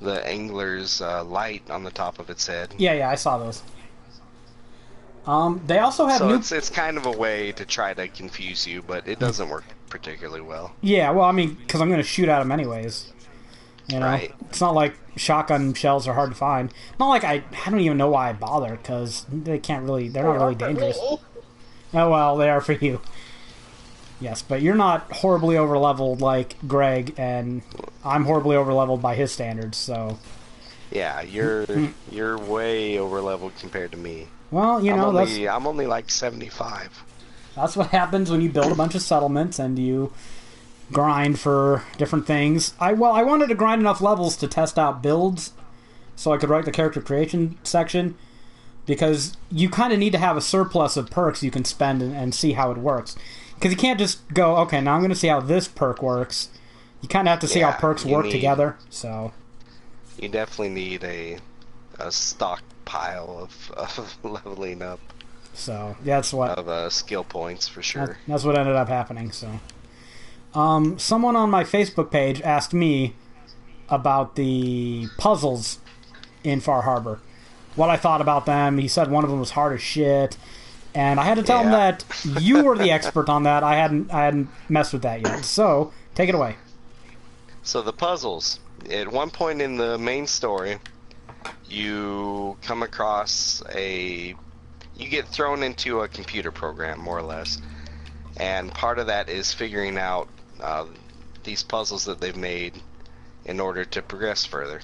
angler's light on the top of its head. Yeah, I saw those. They also have so new... it's kind of a way to try to confuse you, but it doesn't work particularly well. Yeah, well, I mean, because I'm going to shoot at them anyways. You know? Right. It's not like shotgun shells are hard to find. Not like I don't even know why I bother, because they're not really dangerous. Oh, well, they are for you. Yes, but you're not horribly overleveled like Greg, and I'm horribly overleveled by his standards, so... Yeah, you're way overleveled compared to me. Well, you know, I'm only like 75. That's what happens when you build a bunch of settlements and you grind for different things. I wanted to grind enough levels to test out builds so I could write the character creation section, because you kind of need to have a surplus of perks you can spend and see how it works. Because you can't just go, okay, now I'm going to see how this perk works. You kind of have to see how perks work together. So you definitely need a stockpile of leveling up. So that's what of skill points for sure. That's what ended up happening. So, someone on my Facebook page asked me about the puzzles in Far Harbor, what I thought about them. He said one of them was hard as shit. And I had to tell him that you were the expert on that. I hadn't messed with that yet. So, take it away. So the puzzles. At one point in the main story, you come across you get thrown into a computer program, more or less. And part of that is figuring out these puzzles that they've made in order to progress further.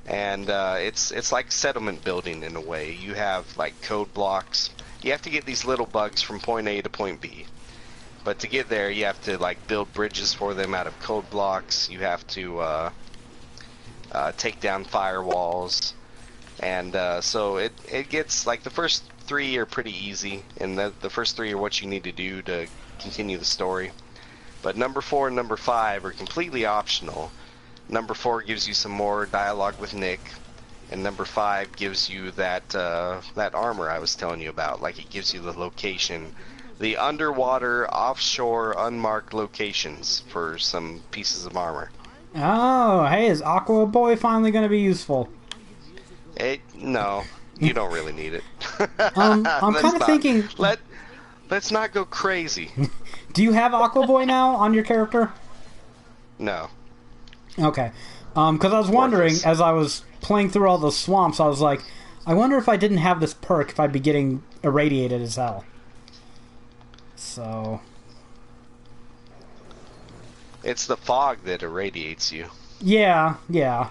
And it's like settlement building in a way. You have like code blocks. You have to get these little bugs from point A to point B. But to get there, you have to like build bridges for them out of code blocks. You have to take down firewalls. And so it gets like the first 3 are pretty easy, and the first 3 are what you need to do to continue the story. But number 4 and number 5 are completely optional. Number 4 gives you some more dialogue with Nick, and number 5 gives you that armor I was telling you about. Like, it gives you the location, the underwater, offshore, unmarked locations for some pieces of armor. Oh, hey, is Aqua Boy finally going to be useful? No, you don't really need it. I'm kind of thinking... Let's not go crazy. Do you have Aqua Boy now on your character? No. Okay. Because I was wondering, as I was playing through all those swamps, I was like, I wonder if I didn't have this perk, if I'd be getting irradiated as hell. So... It's the fog that irradiates you. Yeah, yeah.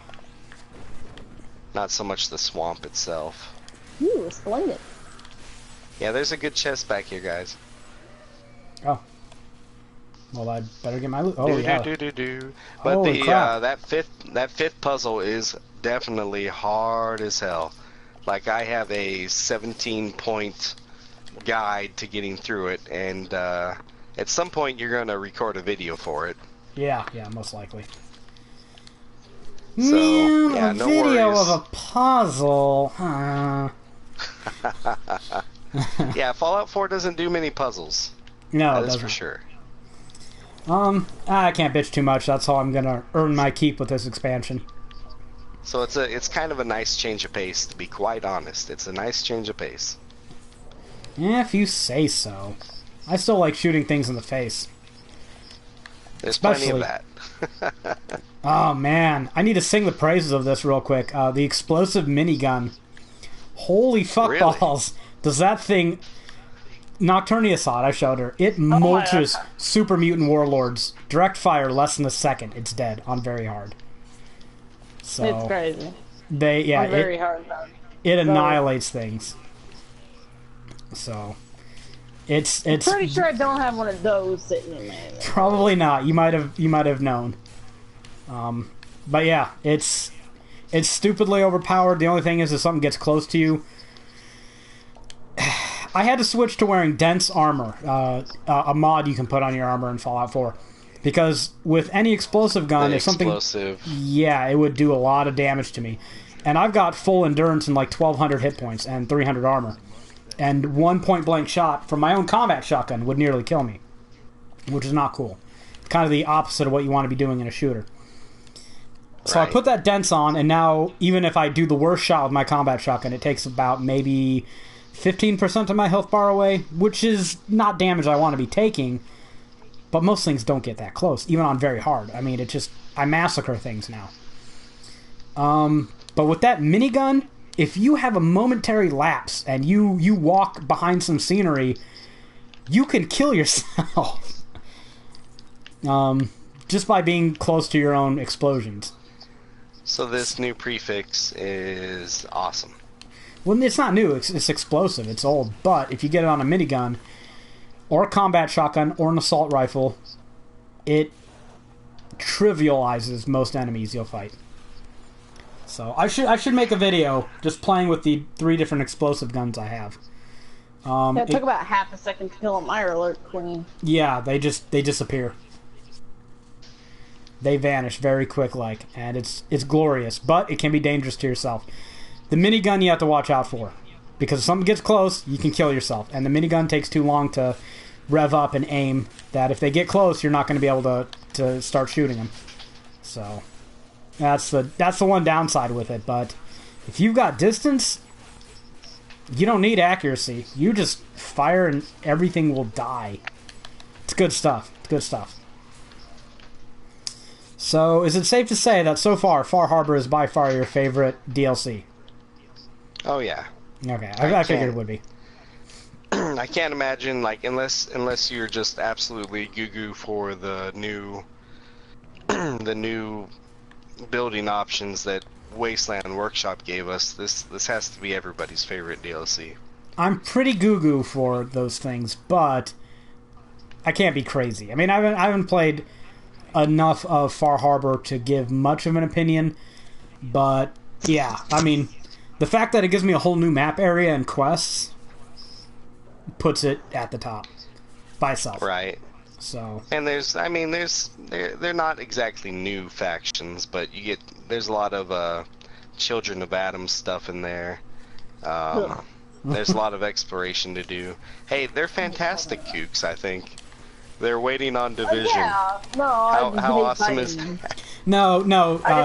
Not so much the swamp itself. Ooh, splendid. Yeah, there's a good chest back here, guys. Oh. Well, I'd better get my loot. Oh, yeah. But Holy crap. that fifth puzzle is definitely hard as hell. Like, I have a 17-point guide to getting through it, and at some point you're going to record a video for it. Yeah, most likely. So, Man, yeah, a no video worries. of a puzzle. Yeah, Fallout 4 doesn't do many puzzles. No, it That is doesn't. for sure. I can't bitch too much. That's how I'm gonna earn my keep with this expansion. So it's kind of a nice change of pace, to be quite honest. It's a nice change of pace. Yeah, if you say so. I still like shooting things in the face. There's plenty of Especially- that. Oh man, I need to sing the praises of this real quick. The explosive minigun. Holy fuck Really? balls! Does that thing? Nocturnia saw it. I showed her. It mulches super mutant warlords. Direct fire, less than a second. It's dead on very hard. So It's crazy. I'm very hard about it. it annihilates things. So it's Pretty sure I don't have one of those sitting in there. probably not. You might have known. But yeah, it's stupidly overpowered. The only thing is, if something gets close to you, I had to switch to wearing dense armor, a mod you can put on your armor in Fallout 4, because with any explosive gun, if something, yeah, it would do a lot of damage to me. And I've got full endurance and like 1,200 hit points and 300 armor, and one point blank shot from my own combat shotgun would nearly kill me, which is not cool. It's kind of the opposite of what you want to be doing in a shooter. So I put that dense on, and now even if I do the worst shot with my combat shotgun, it takes about maybe 15% of my health bar away, which is not damage I want to be taking, but most things don't get that close, even on very hard. I mean, I massacre things now. But with that minigun, if you have a momentary lapse and you walk behind some scenery, you can kill yourself. Just by being close to your own explosions. So this new prefix is awesome. Well, it's not new. It's explosive. It's old. But if you get it on a minigun, or a combat shotgun, or an assault rifle, it trivializes most enemies you'll fight. So I should make a video just playing with the 3 different explosive guns I have. It took about half a second to kill a Mire Alert Queen. Yeah, they disappear. They vanish very quick, and it's glorious, but it can be dangerous to yourself. The minigun you have to watch out for, because if something gets close, you can kill yourself, and the minigun takes too long to rev up and aim, that if they get close, you're not going to be able to start shooting them. So that's the one downside with it, but if you've got distance, You don't need accuracy. You just fire and everything will die. It's good stuff. It's good stuff. So, is it safe to say that so far, Far Harbor is by far your favorite DLC? Oh yeah. Okay, I figured it would be. I can't imagine, like, unless you're just absolutely goo-goo for the new the new building options that Wasteland Workshop gave us, this has to be everybody's favorite DLC. I'm pretty goo-goo for those things, but I can't be crazy. I mean, I haven't played enough of Far Harbor to give much of an opinion, but yeah, I mean, the fact that it gives me a whole new map area and quests puts it at the top by itself. Right. So. And they're not exactly new factions, but there's a lot of Children of Adam stuff in there. There's a lot of exploration to do. Hey, they're fantastic kooks, I think. They're waiting on Division. Yeah, no, how awesome is that? No,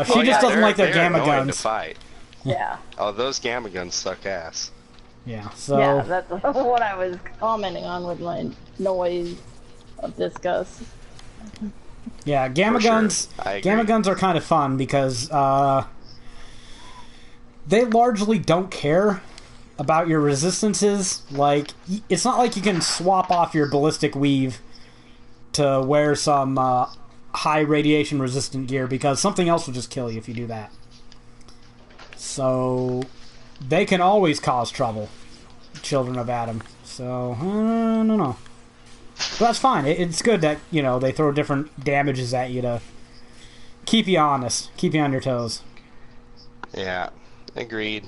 she just doesn't like their gamma annoying guns. To fight. Yeah. Oh, those gamma guns suck ass. Yeah, so... Yeah, that's what I was commenting on with my noise of disgust. Yeah, gamma guns are kind of fun because they largely don't care about your resistances. Like, it's not like you can swap off your ballistic weave to wear some high radiation resistant gear, because something else will just kill you if you do that. So they can always cause trouble, Children of Adam. So I don't know. But that's fine. It's good that, you know, they throw different damages at you to keep you honest, keep you on your toes. Yeah, agreed.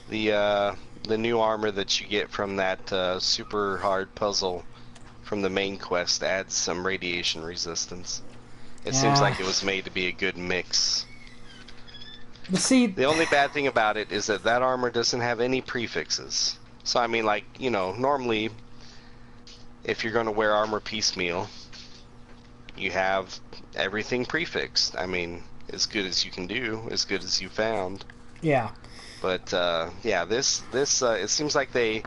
The new armor that you get from that super hard puzzle from the main quest adds some radiation resistance. It seems like it was made to be a good mix. But see, the only bad thing about it is that armor doesn't have any prefixes. So I mean, like, you know, normally if you're going to wear armor piecemeal, you have everything prefixed. I mean, as good as you can do, as good as you found. Yeah. But yeah, this it seems like they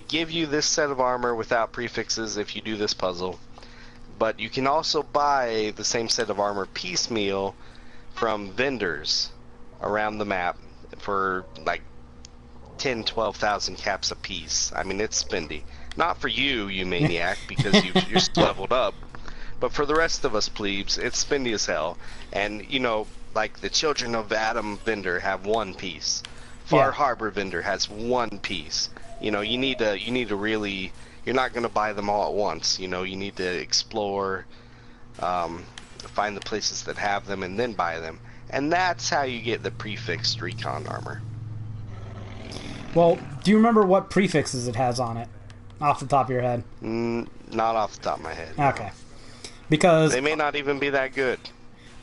give you this set of armor without prefixes if you do this puzzle. But you can also buy the same set of armor piecemeal from vendors around the map for like 10,000-12,000 caps a piece. I mean, it's spendy. Not for you, you maniac, because you're leveled up. But for the rest of us plebes, it's spendy as hell. And, you know, like the Children of Adam vendor have one piece. Far Harbor vendor has one piece. You know, you need to really... You're not going to buy them all at once. You know, you need to explore, find the places that have them, and then buy them. And that's how you get the prefixed recon armor. Well, do you remember what prefixes it has on it? Off the top of your head? Not off the top of my head. Okay. Because... They may not even be that good.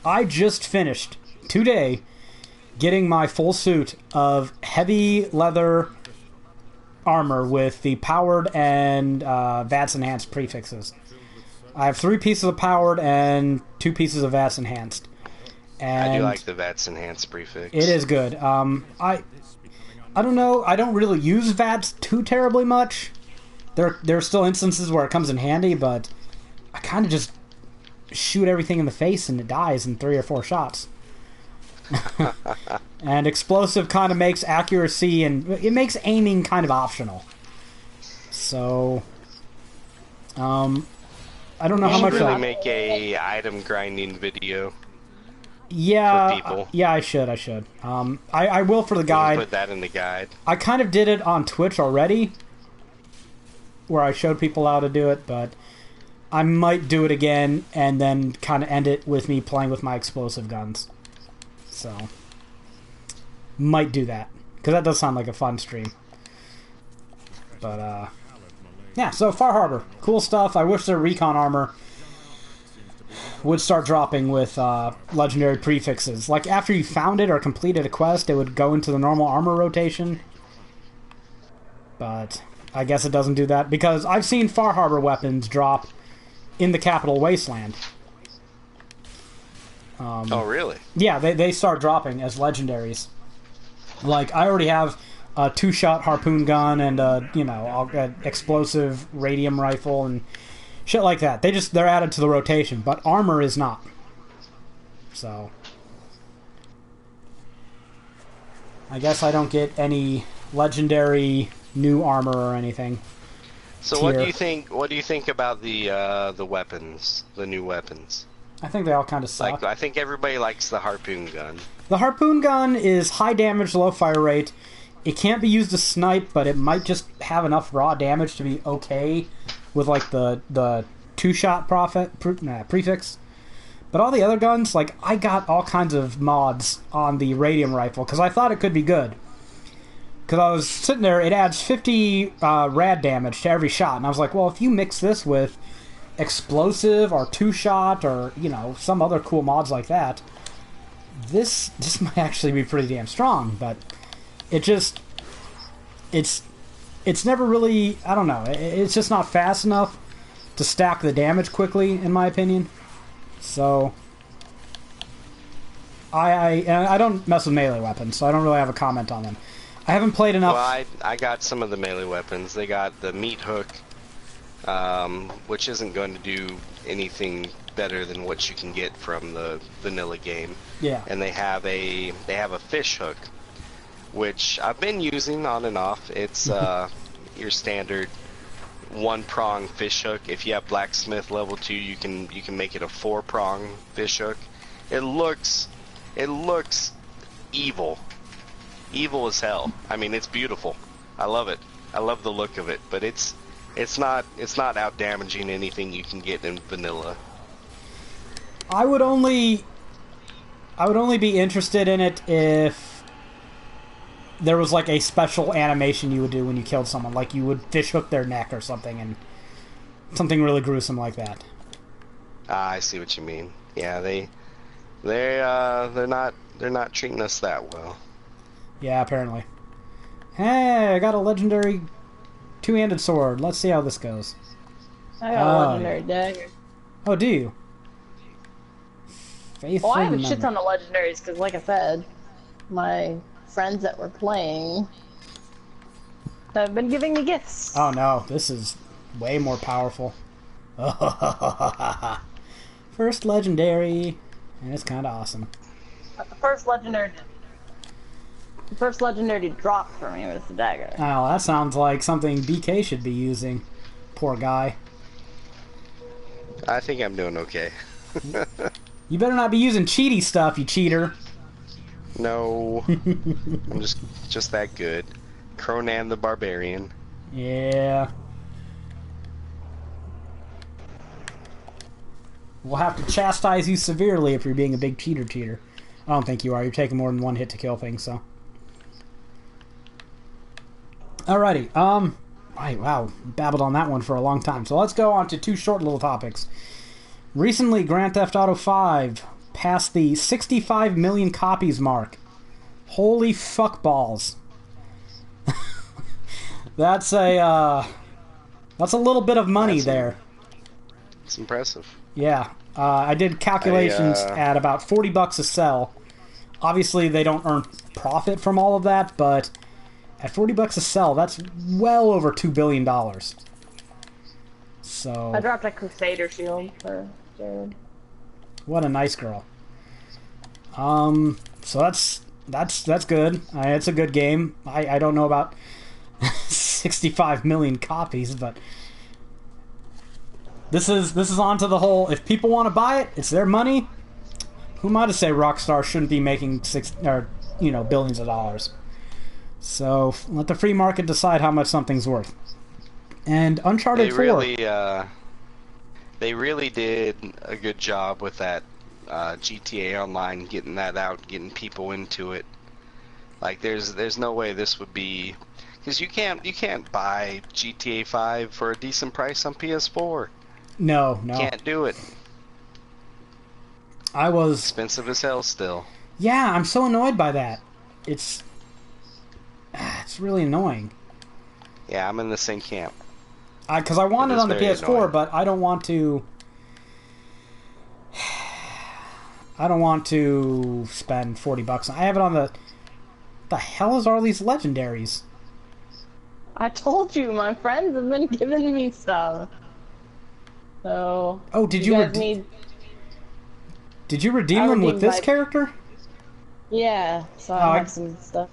I just finished, today, getting my full suit of heavy leather armor with the powered and VATS enhanced prefixes. I have 3 pieces of powered and 2 pieces of VATS enhanced. And I do like the VATS enhanced prefix. It is good. I don't know. I don't really use VATS too terribly much. There are still instances where it comes in handy, but I kind of just shoot everything in the face and it dies in 3 or 4 shots. And explosive kind of makes accuracy and it makes aiming kind of optional. So, I don't know how much. Really make a item grinding video. Yeah, for people. Yeah, I should. I will for the guide. Put that in the guide. I kind of did it on Twitch already, where I showed people how to do it, but I might do it again and then kind of end it with me playing with my explosive guns. So, might do that, because that does sound like a fun stream. But, yeah, so Far Harbor. Cool stuff. I wish their recon armor would start dropping with legendary prefixes. Like, after you found it or completed a quest, it would go into the normal armor rotation. But I guess it doesn't do that, because I've seen Far Harbor weapons drop in the Capital Wasteland. Oh, really? Yeah, they start dropping as legendaries. Like, I already have a 2-shot harpoon gun and a explosive radium rifle and shit like that. They're added to the rotation, but armor is not. So I guess I don't get any legendary new armor or anything. So what do you think? What do you think about the weapons, the new weapons? I think they all kind of suck. I think everybody likes the harpoon gun. The harpoon gun is high damage, low fire rate. It can't be used to snipe, but it might just have enough raw damage to be okay with like the 2-shot prefix. But all the other guns, like I got all kinds of mods on the radium rifle because I thought it could be good. Because I was sitting there, it adds 50 rad damage to every shot, and I was like, well, if you mix this with explosive or 2-shot or some other cool mods like that, this might actually be pretty damn strong. But it's never really, I don't know, it's just not fast enough to stack the damage quickly, in my opinion. So I don't mess with melee weapons, so I don't really have a comment on them. I haven't played enough. Well, I got some of the melee weapons. They got the meat hook, which isn't going to do anything better than what you can get from the vanilla game. Yeah. And they have a fish hook, which I've been using on and off. It's your standard 1-prong fish hook. If you have blacksmith level 2, you can make it a 4-prong fish hook. It looks evil. Evil as hell. I mean, it's beautiful. I love it. I love the look of it, but it's not out damaging anything you can get in vanilla. I would only be interested in it if there was like a special animation you would do when you killed someone, like you would fish hook their neck or something, and something really gruesome like that. I see what you mean. Yeah, they're not treating us that well. Yeah, apparently. Hey, I got a legendary 2-handed sword. Let's see how this goes. I got a legendary dagger. Oh, do you? Faithful I have a shit member. ton of legendaries because, like I said, my friends that were playing have been giving me gifts. Oh no, this is way more powerful. First legendary, and it's kind of awesome. But the first legendary to drop for me was the dagger. Oh, that sounds like something BK should be using. Poor guy. I think I'm doing okay. You better not be using cheaty stuff, you cheater. No. I'm just that good. Cronan the Barbarian. Yeah. We'll have to chastise you severely if you're being a big cheater. I don't think you are. You're taking more than one hit to kill things, so. Alrighty. Right, wow. Babbled on that one for a long time. So let's go on to 2 short little topics. Recently, Grand Theft Auto 5 passed the 65 million copies mark. Holy fuck balls. That's a little bit of money there. It's impressive. Yeah. I did calculations at about $40 a sell. Obviously, they don't earn profit from all of that, but at $40 a sell, that's well over $2 billion. So I dropped a Crusader shield for Jared. What a nice girl. So that's good. It's a good game. I don't know about 65 million copies, but this is onto the whole. If people want to buy it, it's their money. Who am I to say Rockstar shouldn't be making billions of dollars? So let the free market decide how much something's worth. And Uncharted 4. They really did a good job with that GTA Online, getting that out, getting people into it. Like there's no way this would be, because you can't buy GTA 5 for a decent price on PS4. No. Can't do it. I was expensive as hell still. Yeah, I'm so annoyed by that. It's really annoying. Yeah, I'm in the same camp. Because I want it on the PS4, annoying. but I don't want to. I don't want to spend $40. I have it on the the hell is all these legendaries? I told you, my friends have been giving me stuff. So. Oh, did you redeem them with this character? Yeah, so I have some stuff.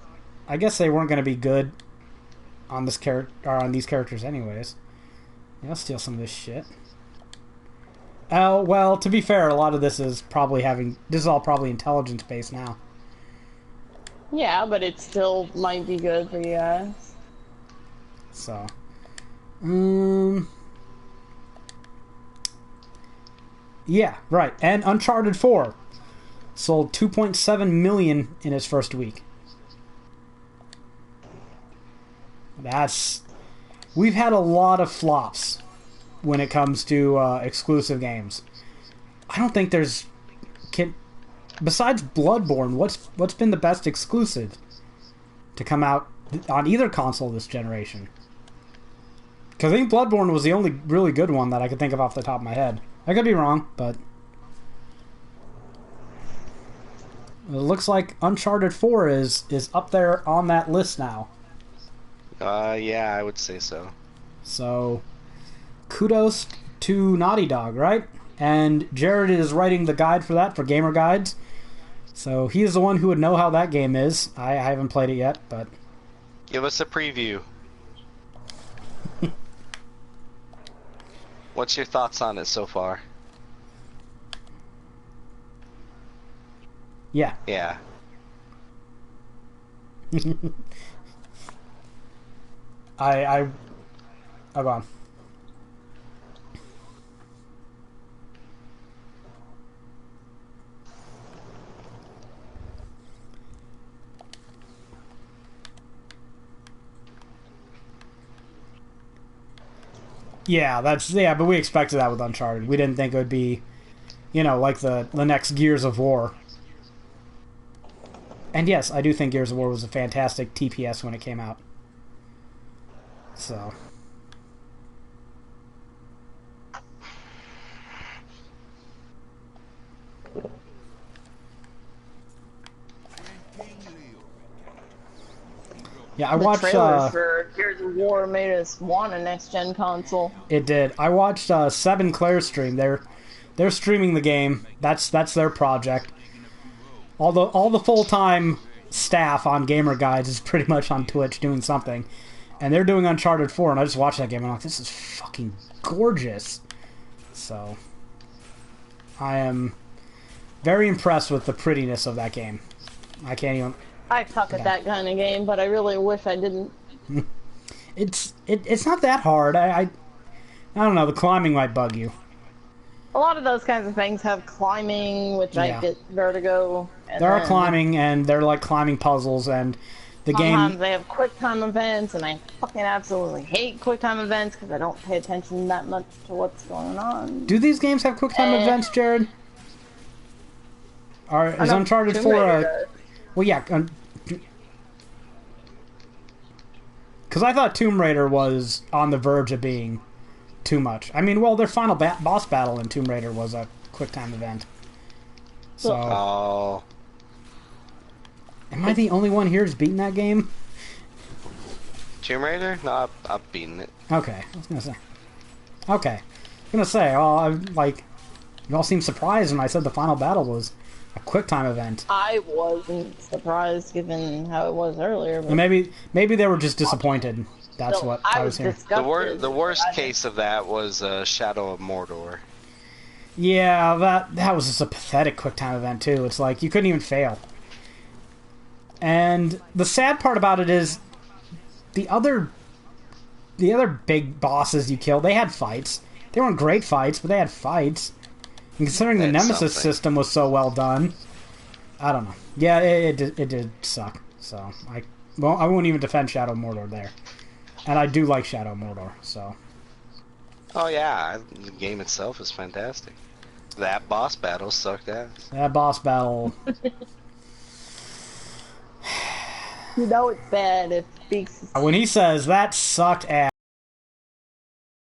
I guess they weren't going to be good on this on these characters anyways. Yeah, I'll steal some of this shit. Oh, well, to be fair, a lot of this is probably this is all probably intelligence based now. Yeah, but it still might be good for you guys. So, yeah, right. And Uncharted 4 sold 2.7 million in its first week. We've had a lot of flops when it comes to exclusive games. I don't think there's besides Bloodborne, what's been the best exclusive to come out on either console this generation? Because I think Bloodborne was the only really good one that I could think of off the top of my head. I could be wrong, but it looks like Uncharted 4 is up there on that list now. Yeah, I would say so. So, kudos to Naughty Dog, right? And Jared is writing the guide for that for Gamer Guides. So he is the one who would know how that game is. I haven't played it yet, but give us a preview. What's your thoughts on it so far? Yeah. Yeah. Oh, go on. Yeah, but we expected that with Uncharted. We didn't think it would be, like the next Gears of War. And yes, I do think Gears of War was a fantastic TPS when it came out. So. Yeah, I watched. The trailers for Gears of War made us want a next-gen console. It did. I watched Seven Claire's stream. They're streaming the game. That's their project. All the full-time staff on Gamer Guides is pretty much on Twitch doing something, and they're doing Uncharted 4. And I just watched that game and I'm like, this is fucking gorgeous. So I am very impressed with the prettiness of that game. I can't even. I suck at that kind of game, but I really wish I didn't. It's not that hard. I don't know. The climbing might bug you. A lot of those kinds of things have climbing, which I get vertigo. There are climbing, and they're like climbing puzzles, and the sometimes game. They have quick time events, and I fucking absolutely hate quick time events because I don't pay attention that much to what's going on. Do these games have quick time events, Jared? Is Uncharted 4 well, yeah. Because I thought Tomb Raider was on the verge of being too much. I mean, well, their final boss battle in Tomb Raider was a quick time event. So. Oh. Am I the only one here who's beaten that game? Tomb Raider? No, I've beaten it. Okay, I was gonna say. Okay, I was gonna say. Oh, you all seemed surprised when I said the final battle was a quick time event. I wasn't surprised given how it was earlier. But maybe they were just disappointed. That's what I was hearing. The worst case of that was Shadow of Mordor. Yeah, that was just a pathetic quick time event too. It's like you couldn't even fail. And the sad part about it is the other big bosses you killed, they had fights. They weren't great fights, but they had fights. And considering the Nemesis system was so well done, I don't know. Yeah, it did suck. So I won't even defend Shadow of Mordor there. And I do like Shadow of Mordor, so. Oh yeah, the game itself is fantastic. That boss battle sucked ass. That boss battle. You know it's bad if Beaks. When he says that sucked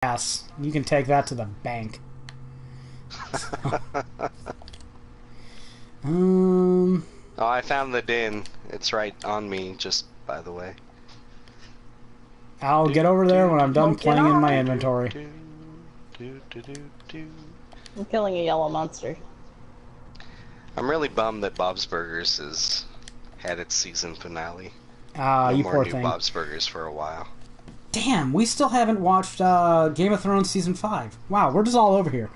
ass, you can take that to the bank. Oh, I found the den. It's right on me, just by the way. I'll get over there when I'm done Get playing in on. my inventory. I'm killing a yellow monster. I'm really bummed that Bob's Burgers has had its season finale. Ah, No you more poor new thing. Bob's Burgers for a while. Damn, we still haven't watched Game of Thrones Season 5. Wow, we're just all over here.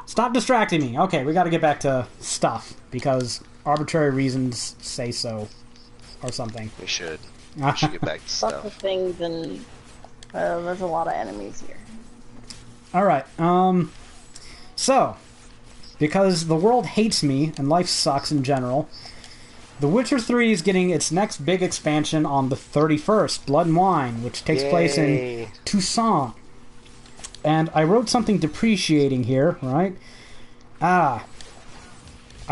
Stop distracting me. Okay, we gotta get back to stuff, because arbitrary reasons say so. Or something. We should get back to Lots of stuff. things, and there's a lot of enemies here. Alright, so, because the world hates me, and life sucks in general, The Witcher 3 is getting its next big expansion on the 31st, Blood and Wine, which takes place in Yay. Toussaint. And I wrote something depreciating here, right? I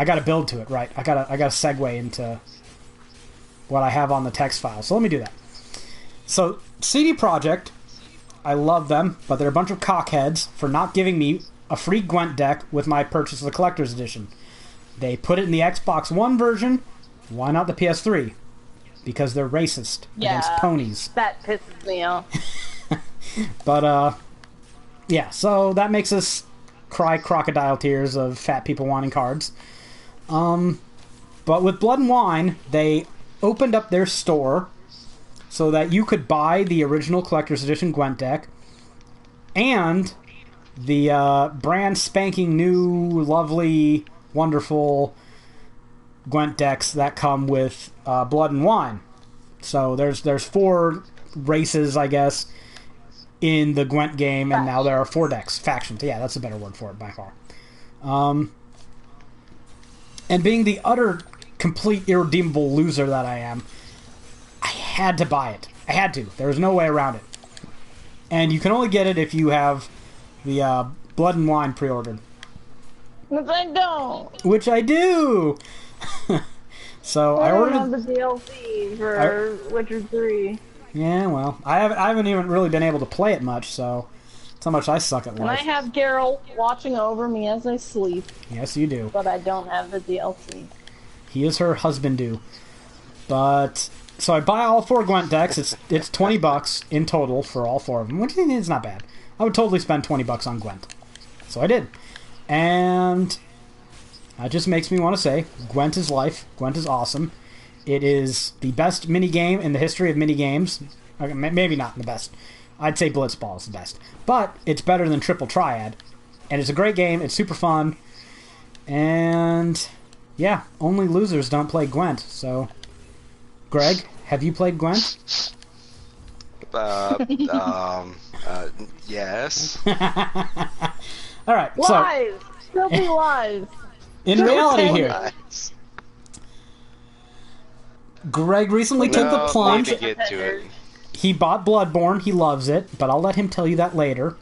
gotta build to it, right? I gotta segue into what I have on the text file. So let me do that. So, CD Projekt, I love them, but they're a bunch of cockheads for not giving me a free Gwent deck with my purchase of the Collector's Edition. They put it in the Xbox One version. Why not the PS3? Because they're racist against ponies. That pisses me off. But, yeah, so that makes us cry crocodile tears of fat people wanting cards. But with Blood and Wine, they opened up their store so that you could buy the original Collector's Edition Gwent deck and the brand spanking new, lovely, wonderful Gwent decks that come with Blood and Wine. So there's 4 races, I guess, in the Gwent game, and now there are 4 decks. Factions. Yeah, that's a better word for it by far. And being the utter, complete, irredeemable loser that I am, I had to buy it. I had to. There was no way around it. And you can only get it if you have the Blood and Wine pre-ordered. But I don't. Which I do! So I I don't ordered... have the DLC for Witcher 3. Yeah, well, I haven't even really been able to play it much, so that's how much I suck at And I life. have Geralt watching over me as I sleep, Yes, you do. but I don't have the DLC. He is her husband-do. But so I buy all 4 Gwent decks. It's $20 in total for all 4 of them, which is not bad. I would totally spend $20 on Gwent. So I did. And that just makes me want to say, Gwent is life. Gwent is awesome. It is the best minigame in the history of minigames. Okay, maybe not the best. I'd say Blitzball is the best. But it's better than Triple Triad. And it's a great game. It's super fun. And yeah, only losers don't play Gwent. So, Greg, have you played Gwent? Yes. All right. Lies! Filthy lies! In reality here, Nice. Greg recently took the No, plunge. need to get to it. He bought Bloodborne. He loves it, but I'll let him tell you that later.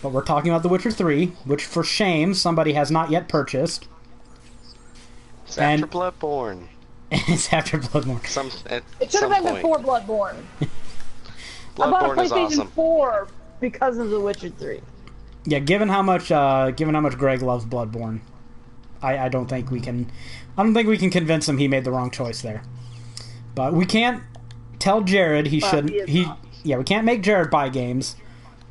But we're talking about The Witcher 3, which for shame somebody has not yet purchased. It's And- after Bloodborne. It's after Bloodborne. At It should some have been point. before Bloodborne. I bought a Bloodborne is PlayStation awesome. 4 because of The Witcher 3. Yeah, given how much Greg loves Bloodborne, I don't think we can convince him he made the wrong choice there. But we can't tell Jared he shouldn't. he is not. We can't make Jared buy games,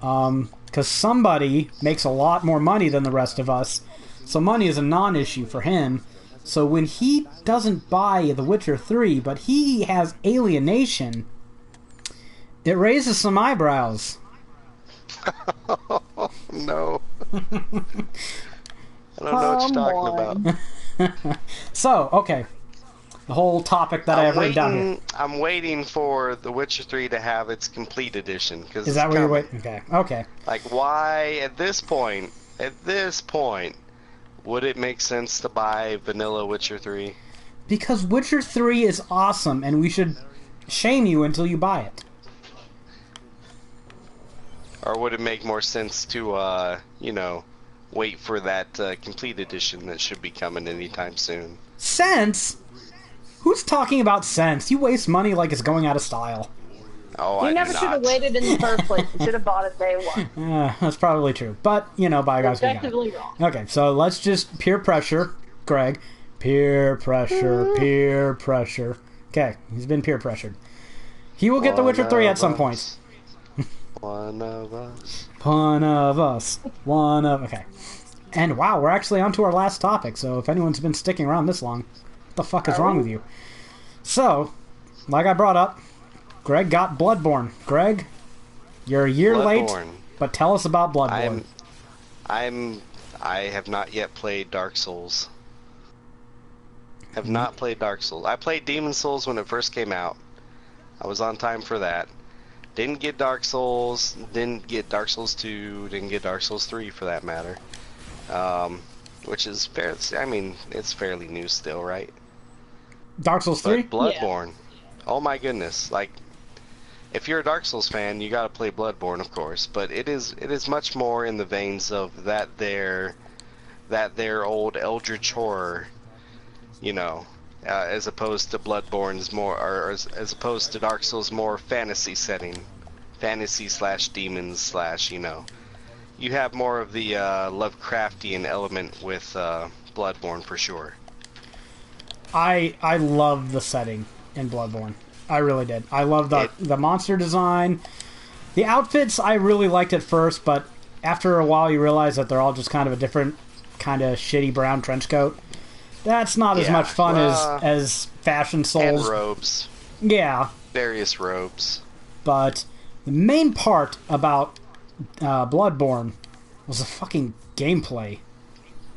because somebody makes a lot more money than the rest of us, so money is a non-issue for him. So when he doesn't buy The Witcher 3, but he has Alienation, it raises some eyebrows. No. I don't know what you're talking about. So, okay. The whole topic that I have written down here. I'm waiting for The Witcher 3 to have its complete edition. Is that where you're waiting? Okay. Okay. Like, why at this point, would it make sense to buy vanilla Witcher 3? Because Witcher 3 is awesome, and we should shame you until you buy it. Or would it make more sense to, wait for that complete edition that should be coming anytime soon? Sense? Who's talking about sense? You waste money like it's going out of style. Oh, You I never do should have not. waited in the first place. You should have bought it day one. That's probably true. But, by guys we got. Objectively wrong. Okay, so let's just peer pressure, Greg. Peer pressure, peer pressure. Okay, he's been peer pressured. He will get The Witcher 3 at some point. One of us. One of us. Okay. And wow, we're actually on to our last topic, so if anyone's been sticking around this long, what the fuck is wrong with you? So, like I brought up, Greg got Bloodborne. Greg, you're a year late, but tell us about Bloodborne. I have not yet played Dark Souls. Have not played Dark Souls. I played Demon Souls when it first came out. I was on time for that. Didn't get Dark Souls. Didn't get Dark Souls 2. Didn't get Dark Souls 3 for that matter. Which is fair. I mean, it's fairly new still, right? Dark Souls 3? Bloodborne. Yeah. Oh my goodness! Like, if you're a Dark Souls fan, you gotta play Bloodborne, of course. But it is much more in the veins of that their old Eldritch horror. You know, as opposed to Bloodborne's more, or as opposed to Dark Souls' more fantasy setting, fantasy/demons/ you know, you have more of the Lovecraftian element with Bloodborne for sure. I love the setting in Bloodborne. I really did. I love the monster design, the outfits. I really liked at first, but after a while, you realize that they're all just kind of a different kind of shitty brown trench coat. That's not as much fun as Fashion Souls. And robes. Yeah. Various robes. But the main part about Bloodborne was the fucking gameplay.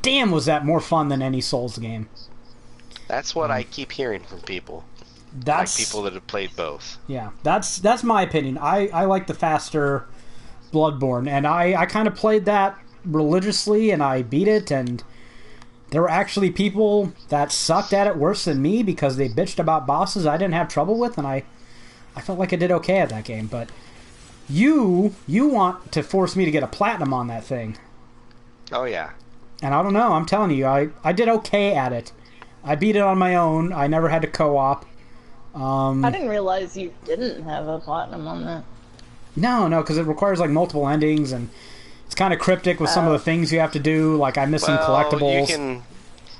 Damn, was that more fun than any Souls game. That's what I keep hearing from people. Like people that have played both. Yeah, that's my opinion. I like the faster Bloodborne, and I kind of played that religiously, and I beat it, and there were actually people that sucked at it worse than me because they bitched about bosses I didn't have trouble with, and I felt like I did okay at that game. But you want to force me to get a platinum on that thing. Oh, yeah. And I don't know, I'm telling you, I did okay at it. I beat it on my own. I never had to co-op. I didn't realize you didn't have a platinum on that. No, because it requires like multiple endings, and it's kind of cryptic with some of the things you have to do. Like I'm missing collectibles.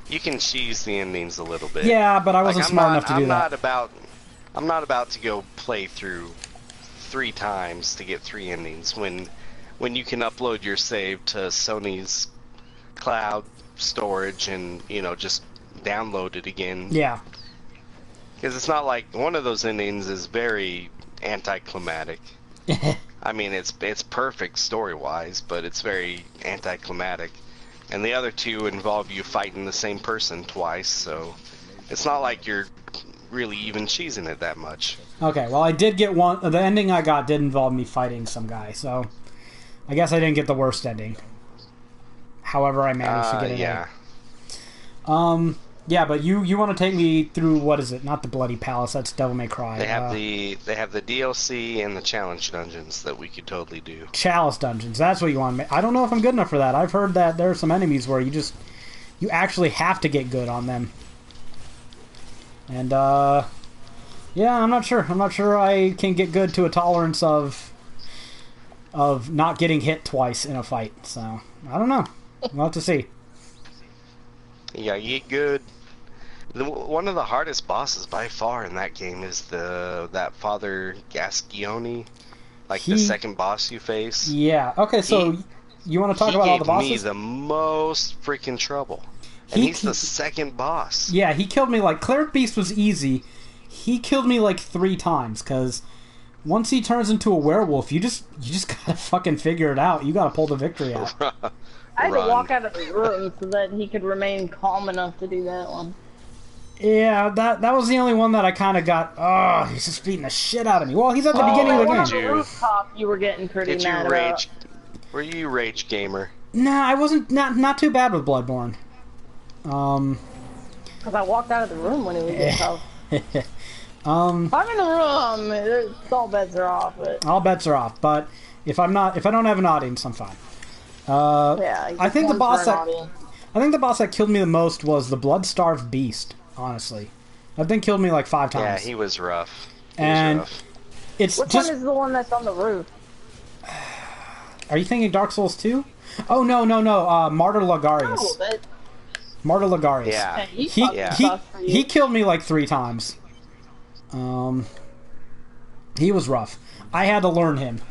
You can cheese the endings a little bit. Yeah, but I wasn't smart enough to do that. I'm not about to go play through 3 times to get 3 endings when you can upload your save to Sony's cloud storage and just download it again. Yeah. Because it's not like one of those endings is very anticlimactic. I mean, it's perfect story-wise, but it's very anticlimactic. And the other 2 involve you fighting the same person twice, so it's not like you're really even cheesing it that much. Okay, well, I did get one. The ending I got did involve me fighting some guy, so I guess I didn't get the worst ending. However, I managed to get it. Yeah. Yeah, but you want to take me through, what is it? Not the Bloody Palace, that's Devil May Cry. They have the DLC and the challenge dungeons that we could totally do. Chalice dungeons, that's what you want to make. I don't know if I'm good enough for that. I've heard that there are some enemies where you actually have to get good on them. And yeah, I'm not sure. I'm not sure I can get good to a tolerance of not getting hit twice in a fight. So, I don't know. We'll have to see. Yeah, you get good. One of the hardest bosses by far in that game is that Father Gascione, the second boss you face. Yeah. Okay. So you want to talk about all the bosses? He gave me the most freaking trouble, and he's the second boss. Yeah, he killed me Cleric Beast was easy. He killed me 3 times because once he turns into a werewolf, you just gotta fucking figure it out. You gotta pull the victory out. I had to walk out of the room so that he could remain calm enough to do that one. Yeah, that was the only one that I kind of got. Oh, he's just beating the shit out of me. Well, he's at the beginning of the game. On the rooftop, you were getting pretty mad about. Were you rage gamer? Nah, I wasn't. Not too bad with Bloodborne. Because I walked out of the room when he was in the house. If I'm in the room, all bets are off. All bets are off. But if I don't have an audience, I'm fine. Yeah, I think the boss that killed me the most was the Blood-Starved Beast. Honestly, that thing killed me 5 times. Yeah, he was rough. Which one is the one that's on the roof? Are you thinking Dark Souls 2? Oh no, Martyr Logarius. No, Martyr Logarius. Yeah. He killed me like 3 times. He was rough. I had to learn him.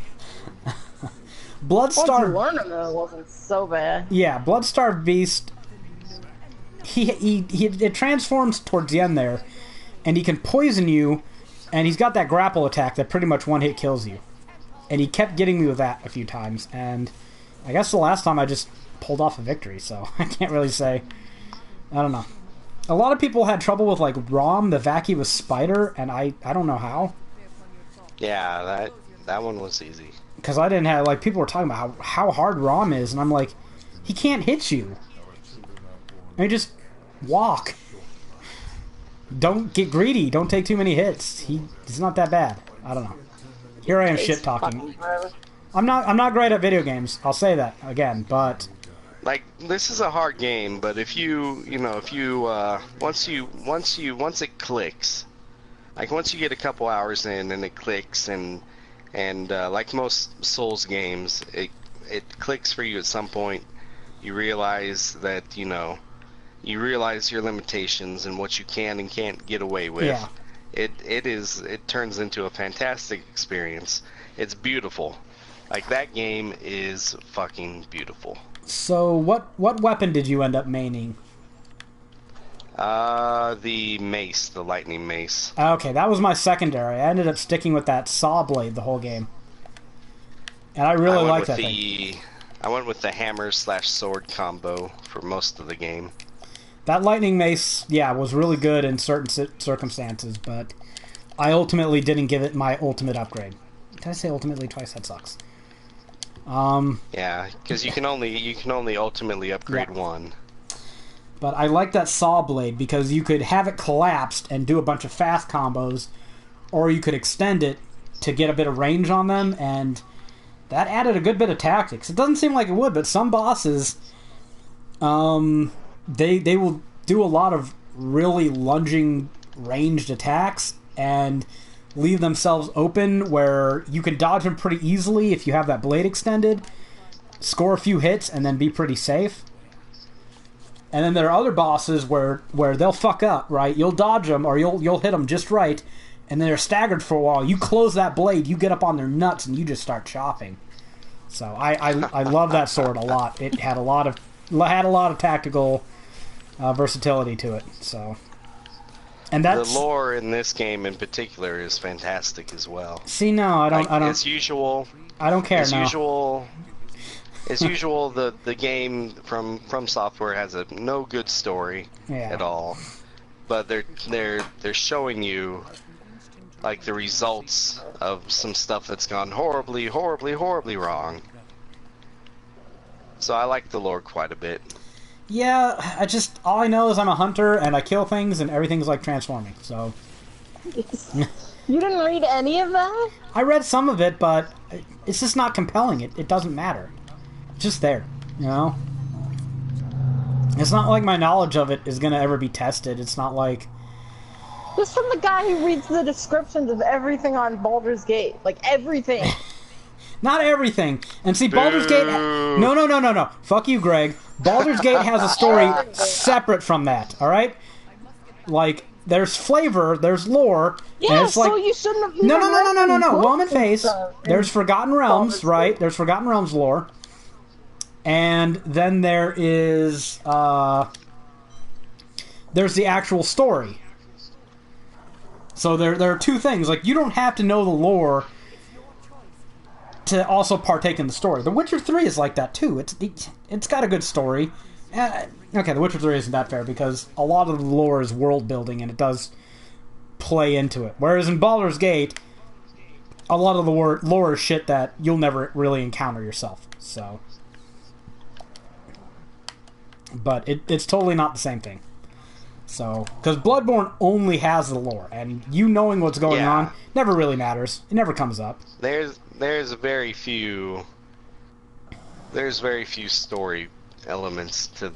Bloodstarved. Once you learn him, though, it wasn't so bad. Yeah, Bloodstarved Beast. It transforms towards the end there, and he can poison you, and he's got that grapple attack that pretty much one hit kills you. And he kept getting me with that a few times, and I guess the last time I just pulled off a victory, so I can't really say. I don't know. A lot of people had trouble with like Rom, the Vacuous Spider, and I don't know how. Yeah, that one was easy. Because I didn't have, like, people were talking about how hard Rom is, and I'm like, he can't hit you. I mean, just walk. Don't get greedy. Don't take too many hits. He's not that bad. I don't know. Here I am shit talking. I'm not great at video games. I'll say that again, but like, this is a hard game, but if you once it clicks, like once you get a couple hours in and it clicks, and like most Souls games, it clicks for you at some point. You realize that you realize your limitations and what you can and can't get away with. Yeah. It turns into a fantastic experience. It's beautiful. Like, that game is fucking beautiful. So what weapon did you end up maining? The mace, the lightning mace. Okay, that was my secondary. I ended up sticking with that saw blade the whole game. And I really liked that thing. I went with the hammer/sword combo for most of the game. That lightning mace, yeah, was really good in certain circumstances, but I ultimately didn't give it my ultimate upgrade. Did I say ultimately twice? That sucks. Yeah, because you can only ultimately upgrade one. But I like that saw blade because you could have it collapsed and do a bunch of fast combos, or you could extend it to get a bit of range on them, and that added a good bit of tactics. It doesn't seem like it would, but some bosses, they will do a lot of really lunging ranged attacks and leave themselves open where you can dodge them pretty easily if you have that blade extended, score a few hits, and then be pretty safe. And then there are other bosses where they'll fuck up, right? You'll dodge them, or you'll hit them just right, and they're staggered for a while. You close that blade, you get up on their nuts, and you just start chopping. So I love that sword a lot. It had a lot of tactical versatility to it. So, and that's the lore in this game in particular is fantastic as well. See, no, I don't. As usual, I don't care. As usual, the game from Software has no good story at all, but they're showing you like the results of some stuff that's gone horribly wrong. So I like the lore quite a bit. Yeah, all I know is I'm a hunter and I kill things and everything's like transforming. So you didn't read any of that? I read some of it, but it's just not compelling. It doesn't matter. It's just there, you know? It's not like my knowledge of it is going to ever be tested. It's not like... This from the guy who reads the descriptions of everything on Baldur's Gate. Like, everything. Not everything. And see, Baldur's Gate... No. Fuck you, Greg. Baldur's Gate has a story separate from that, alright? Like, there's flavor, there's lore, yeah, and it's like... so you shouldn't have... No. Woman face. There's Forgotten Realms, right? There's Forgotten Realms lore. And then there is... there's the actual story. So there are two things. Like, you don't have to know the lore to also partake in the story. The Witcher 3 is like that, too. It's got a good story. Okay, The Witcher 3 isn't that fair, because a lot of the lore is world-building, and it does play into it. Whereas in Baldur's Gate, a lot of the lore is shit that you'll never really encounter yourself. So... But it's totally not the same thing. So, because Bloodborne only has the lore, and you knowing what's going on never really matters. It never comes up. There's very few story elements to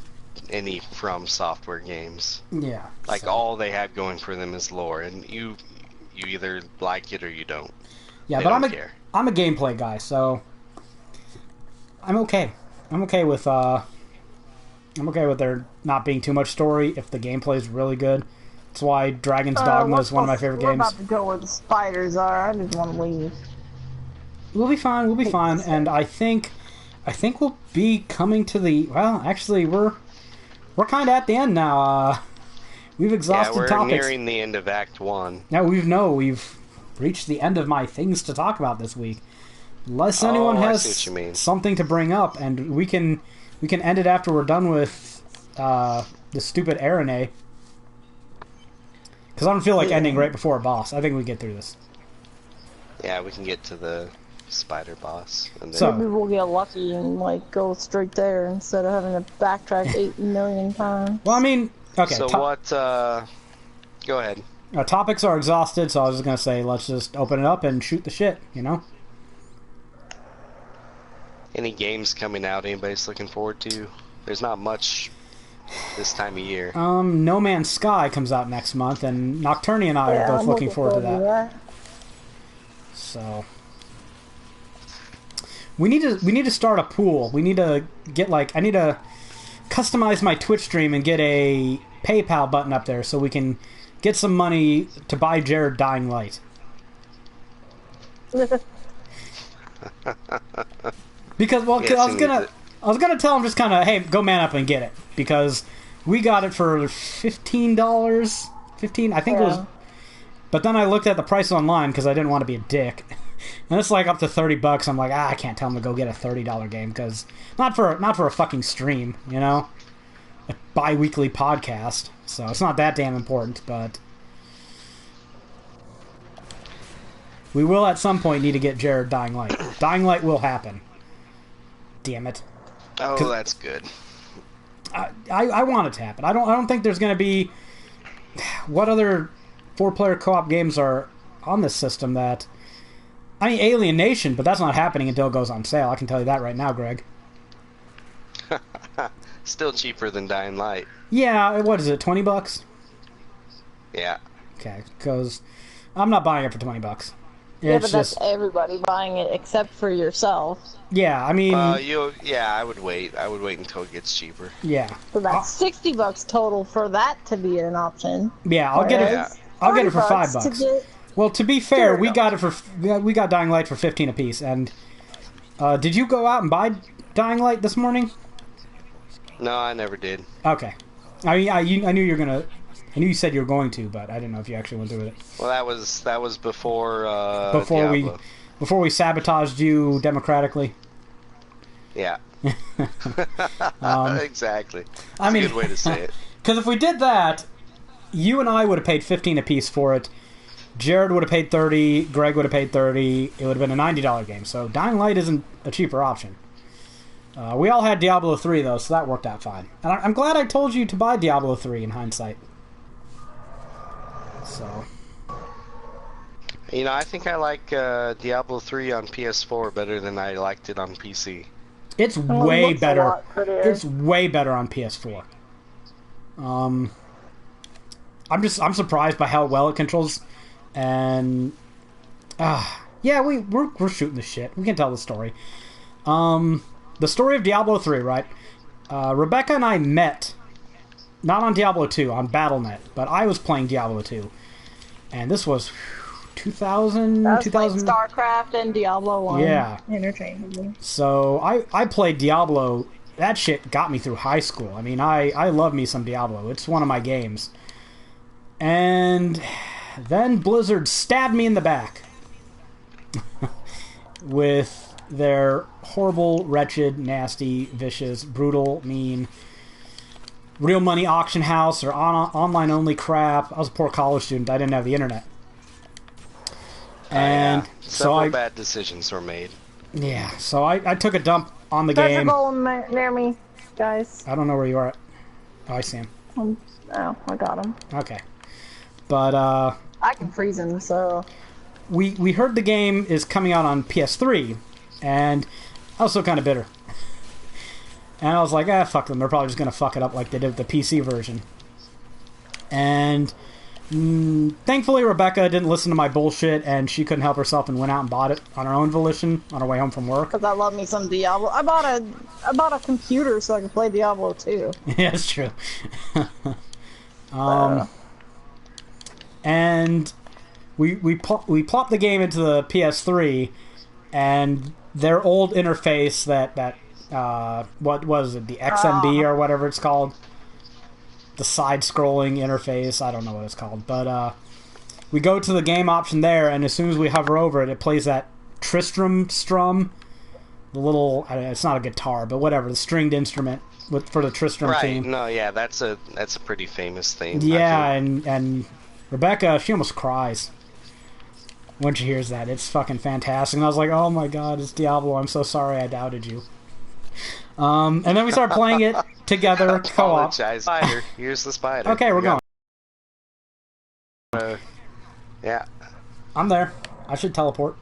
any From Software games. Yeah. Like, all they have going for them is lore, and you either like it or you don't. Yeah, they but don't care. I'm a gameplay guy, so I'm okay. I'm okay with I'm okay with there not being too much story if the gameplay is really good. That's why Dragon's Dogma is one of my favorite games. We're about to go where the spiders are. I just want to leave. We'll be fine. We'll be fine. And I think we'll be coming to the. Well, actually, we're kind of at the end now. We've exhausted topics. We're nearing the end of Act 1. Now we've reached the end of my things to talk about this week. Unless anyone has something to bring up, and we can end it after we're done with the stupid Arane. Because I don't feel like ending right before a boss. I think we get through this. Yeah, we can get to the spider boss. And then... So maybe we'll get lucky and like go straight there instead of having to backtrack 8 million times. Well, I mean, okay. So what? Go ahead. Topics are exhausted, so I was just gonna say let's just open it up and shoot the shit. You know. Any games coming out anybody's looking forward to? There's not much this time of year. No Man's Sky comes out next month, and Nocturnia and I are both looking forward to that. So we need to start a pool. We need to get I need to customize my Twitch stream and get a PayPal button up there so we can get some money to buy Jared Dying Light. Because I was gonna tell him just kind of, hey, go man up and get it, because we got it for $15, I think it was. But then I looked at the price online because I didn't want to be a dick, and it's like up to $30. I'm like, I can't tell him to go get a $30 game because not for a fucking stream, you know, a bi-weekly podcast. So it's not that damn important, but we will at some point need to get Jared Dying Light. Dying Light will happen. Damn it. Oh, that's good. I want it to happen. I don't think there's going to be... What other 4-player co-op games are on this system that... I mean, Alien Nation, but that's not happening until it goes on sale. I can tell you that right now, Greg. Still cheaper than Dying Light. Yeah, what is it, $20? Yeah. Okay, because I'm not buying it for $20. Yeah, but that's everybody buying it except for yourself. Yeah, I mean... I would wait. I would wait until it gets cheaper. Yeah. So that's $60 total for that to be an option. Yeah, I'll get it. I'll get it for $5. Well, to be fair, we got Dying Light for 15 apiece. And did you go out and buy Dying Light this morning? No, I never did. Okay. I knew you were gonna. I knew you said you were going to, but I didn't know if you actually went through with it. Well, that was before Diablo. Before we sabotaged you democratically. Yeah. Exactly. That's a good way to say it. Because if we did that, you and I would have paid 15 apiece for it. Jared would have paid 30. Greg would have paid 30. It would have been a $90 game. So Dying Light isn't a cheaper option. We all had Diablo 3 though, so that worked out fine. And I'm glad I told you to buy Diablo 3 in hindsight. So. You know, I think I like Diablo 3 on PS4 better than I liked it on PC. It's way better. It's way better on PS4. I'm surprised by how well it controls, and yeah, we're shooting the shit. We can tell the story. The story of Diablo 3, right? Rebecca and I met not on Diablo 2, on Battle.net, but I was playing Diablo 2, and this was 2000. That's 2000 like StarCraft and Diablo 1. Yeah, interchangeably. So I played Diablo. That shit got me through high school. I mean, I love me some Diablo. It's one of my games. And then Blizzard stabbed me in the back with their horrible, wretched, nasty, vicious, brutal, mean, real money auction house or online only crap. I was a poor college student. I didn't have the internet. And several bad decisions were made. Yeah, so I took a dump on the There's game. a goal near me, guys. I don't know where you are at. Oh, I see him. Oh, I got him. Okay. But, I can freeze him, so... We heard the game is coming out on PS3, and I was still kind of bitter. And I was like, fuck them. They're probably just going to fuck it up like they did with the PC version. And Thankfully, Rebecca didn't listen to my bullshit, and she couldn't help herself and went out and bought it on her own volition on her way home from work. Because I love me some Diablo. I bought a computer so I could play Diablo 2. Yeah, it's true. And we plopped the game into the PS3, and their old interface that what was it, the XMB or whatever it's called, the side-scrolling interface, I don't know what it's called, but we go to the game option there, and as soon as we hover over it, it plays that TRISTRAM strum, the little, it's not a guitar, but whatever, the stringed instrument for the TRISTRAM theme. Right, no, yeah, that's a pretty famous theme. Yeah, and Rebecca, she almost cries when she hears that. It's fucking fantastic. And I was like, oh my god, it's Diablo, I'm so sorry I doubted you. And then we started playing it together, co-op. Spider, here's the spider. Okay, we're going. Yeah. I'm there. I should teleport.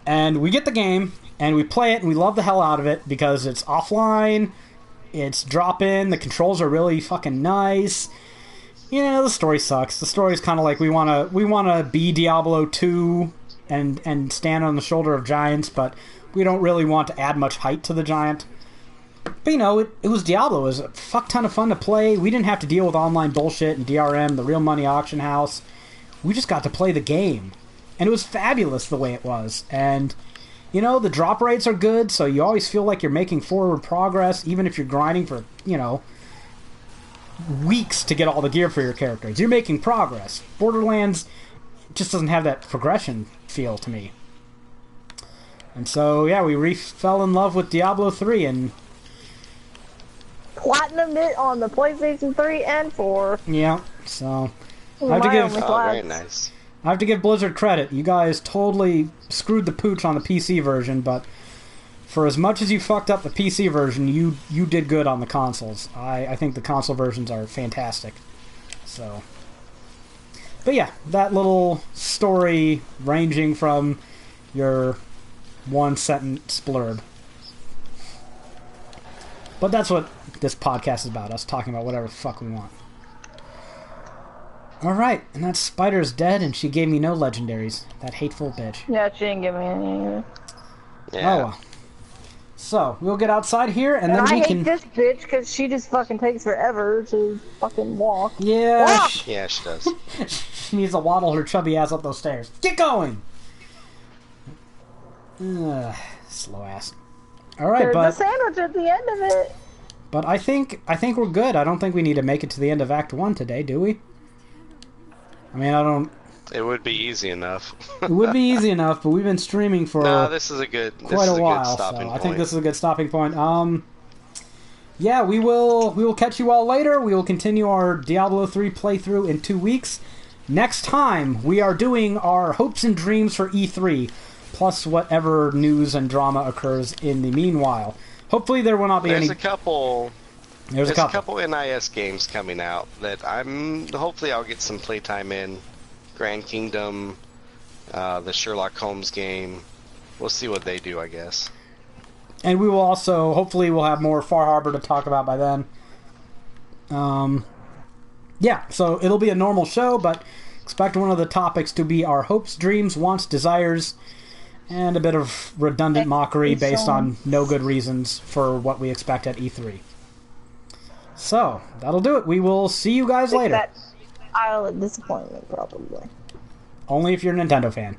And we get the game, and we play it, and we love the hell out of it, because it's offline, it's drop-in, the controls are really fucking nice. You know, the story sucks. The story's kind of like we wanna be Diablo 2 and stand on the shoulder of giants, but we don't really want to add much height to the giant. But, you know, it was Diablo. It was a fuck ton of fun to play. We didn't have to deal with online bullshit and DRM, the real money auction house. We just got to play the game. And it was fabulous the way it was. And, you know, the drop rates are good, so you always feel like you're making forward progress, even if you're grinding for, you know, weeks to get all the gear for your characters. You're making progress. Borderlands just doesn't have that progression feel to me. And so, yeah, we fell in love with Diablo 3 and Platinum it on the PlayStation 3 and 4. yeah, so I very nice. I have to give Blizzard credit. You guys totally screwed the pooch on the PC version, but for as much as you fucked up the PC version, you did good on the consoles. I think the console versions are fantastic. So, but yeah, that little story ranging from your one-sentence blurb. But that's what this podcast is about, us talking about whatever the fuck we want. Alright, and that spider's dead, and she gave me no legendaries. That hateful bitch. Yeah, she didn't give me any either. Yeah. Oh well. So, we'll get outside here, and then we can... I hate this bitch, because she just fucking takes forever to fucking walk. Yeah. Walk! Yeah, she does. She needs to waddle her chubby ass up those stairs. Get going! Slow ass. Alright, There's but... a sandwich at the end of it. But I think we're good. I don't think we need to make it to the end of Act 1 today, do we? I mean, I don't... It would be easy enough. It would be easy enough, but we've been streaming for no, this is a good stopping point. I think this is a good stopping point. Yeah, we will catch you all later. We will continue our Diablo 3 playthrough in 2 weeks. Next time, we are doing our hopes and dreams for E3, plus whatever news and drama occurs in the meanwhile. Hopefully there will not be any... There's a couple NIS NIS games coming out that hopefully I'll get some playtime in. Grand Kingdom, the Sherlock Holmes game. We'll see what they do, I guess. And we will also, hopefully we'll have more Far Harbor to talk about by then. Yeah, so it'll be a normal show, but expect one of the topics to be our hopes, dreams, wants, desires, and a bit of redundant mockery based on no good reasons for what we expect at E3. So, that'll do it. We will see you guys later. That aisle of disappointment, probably. Only if you're a Nintendo fan.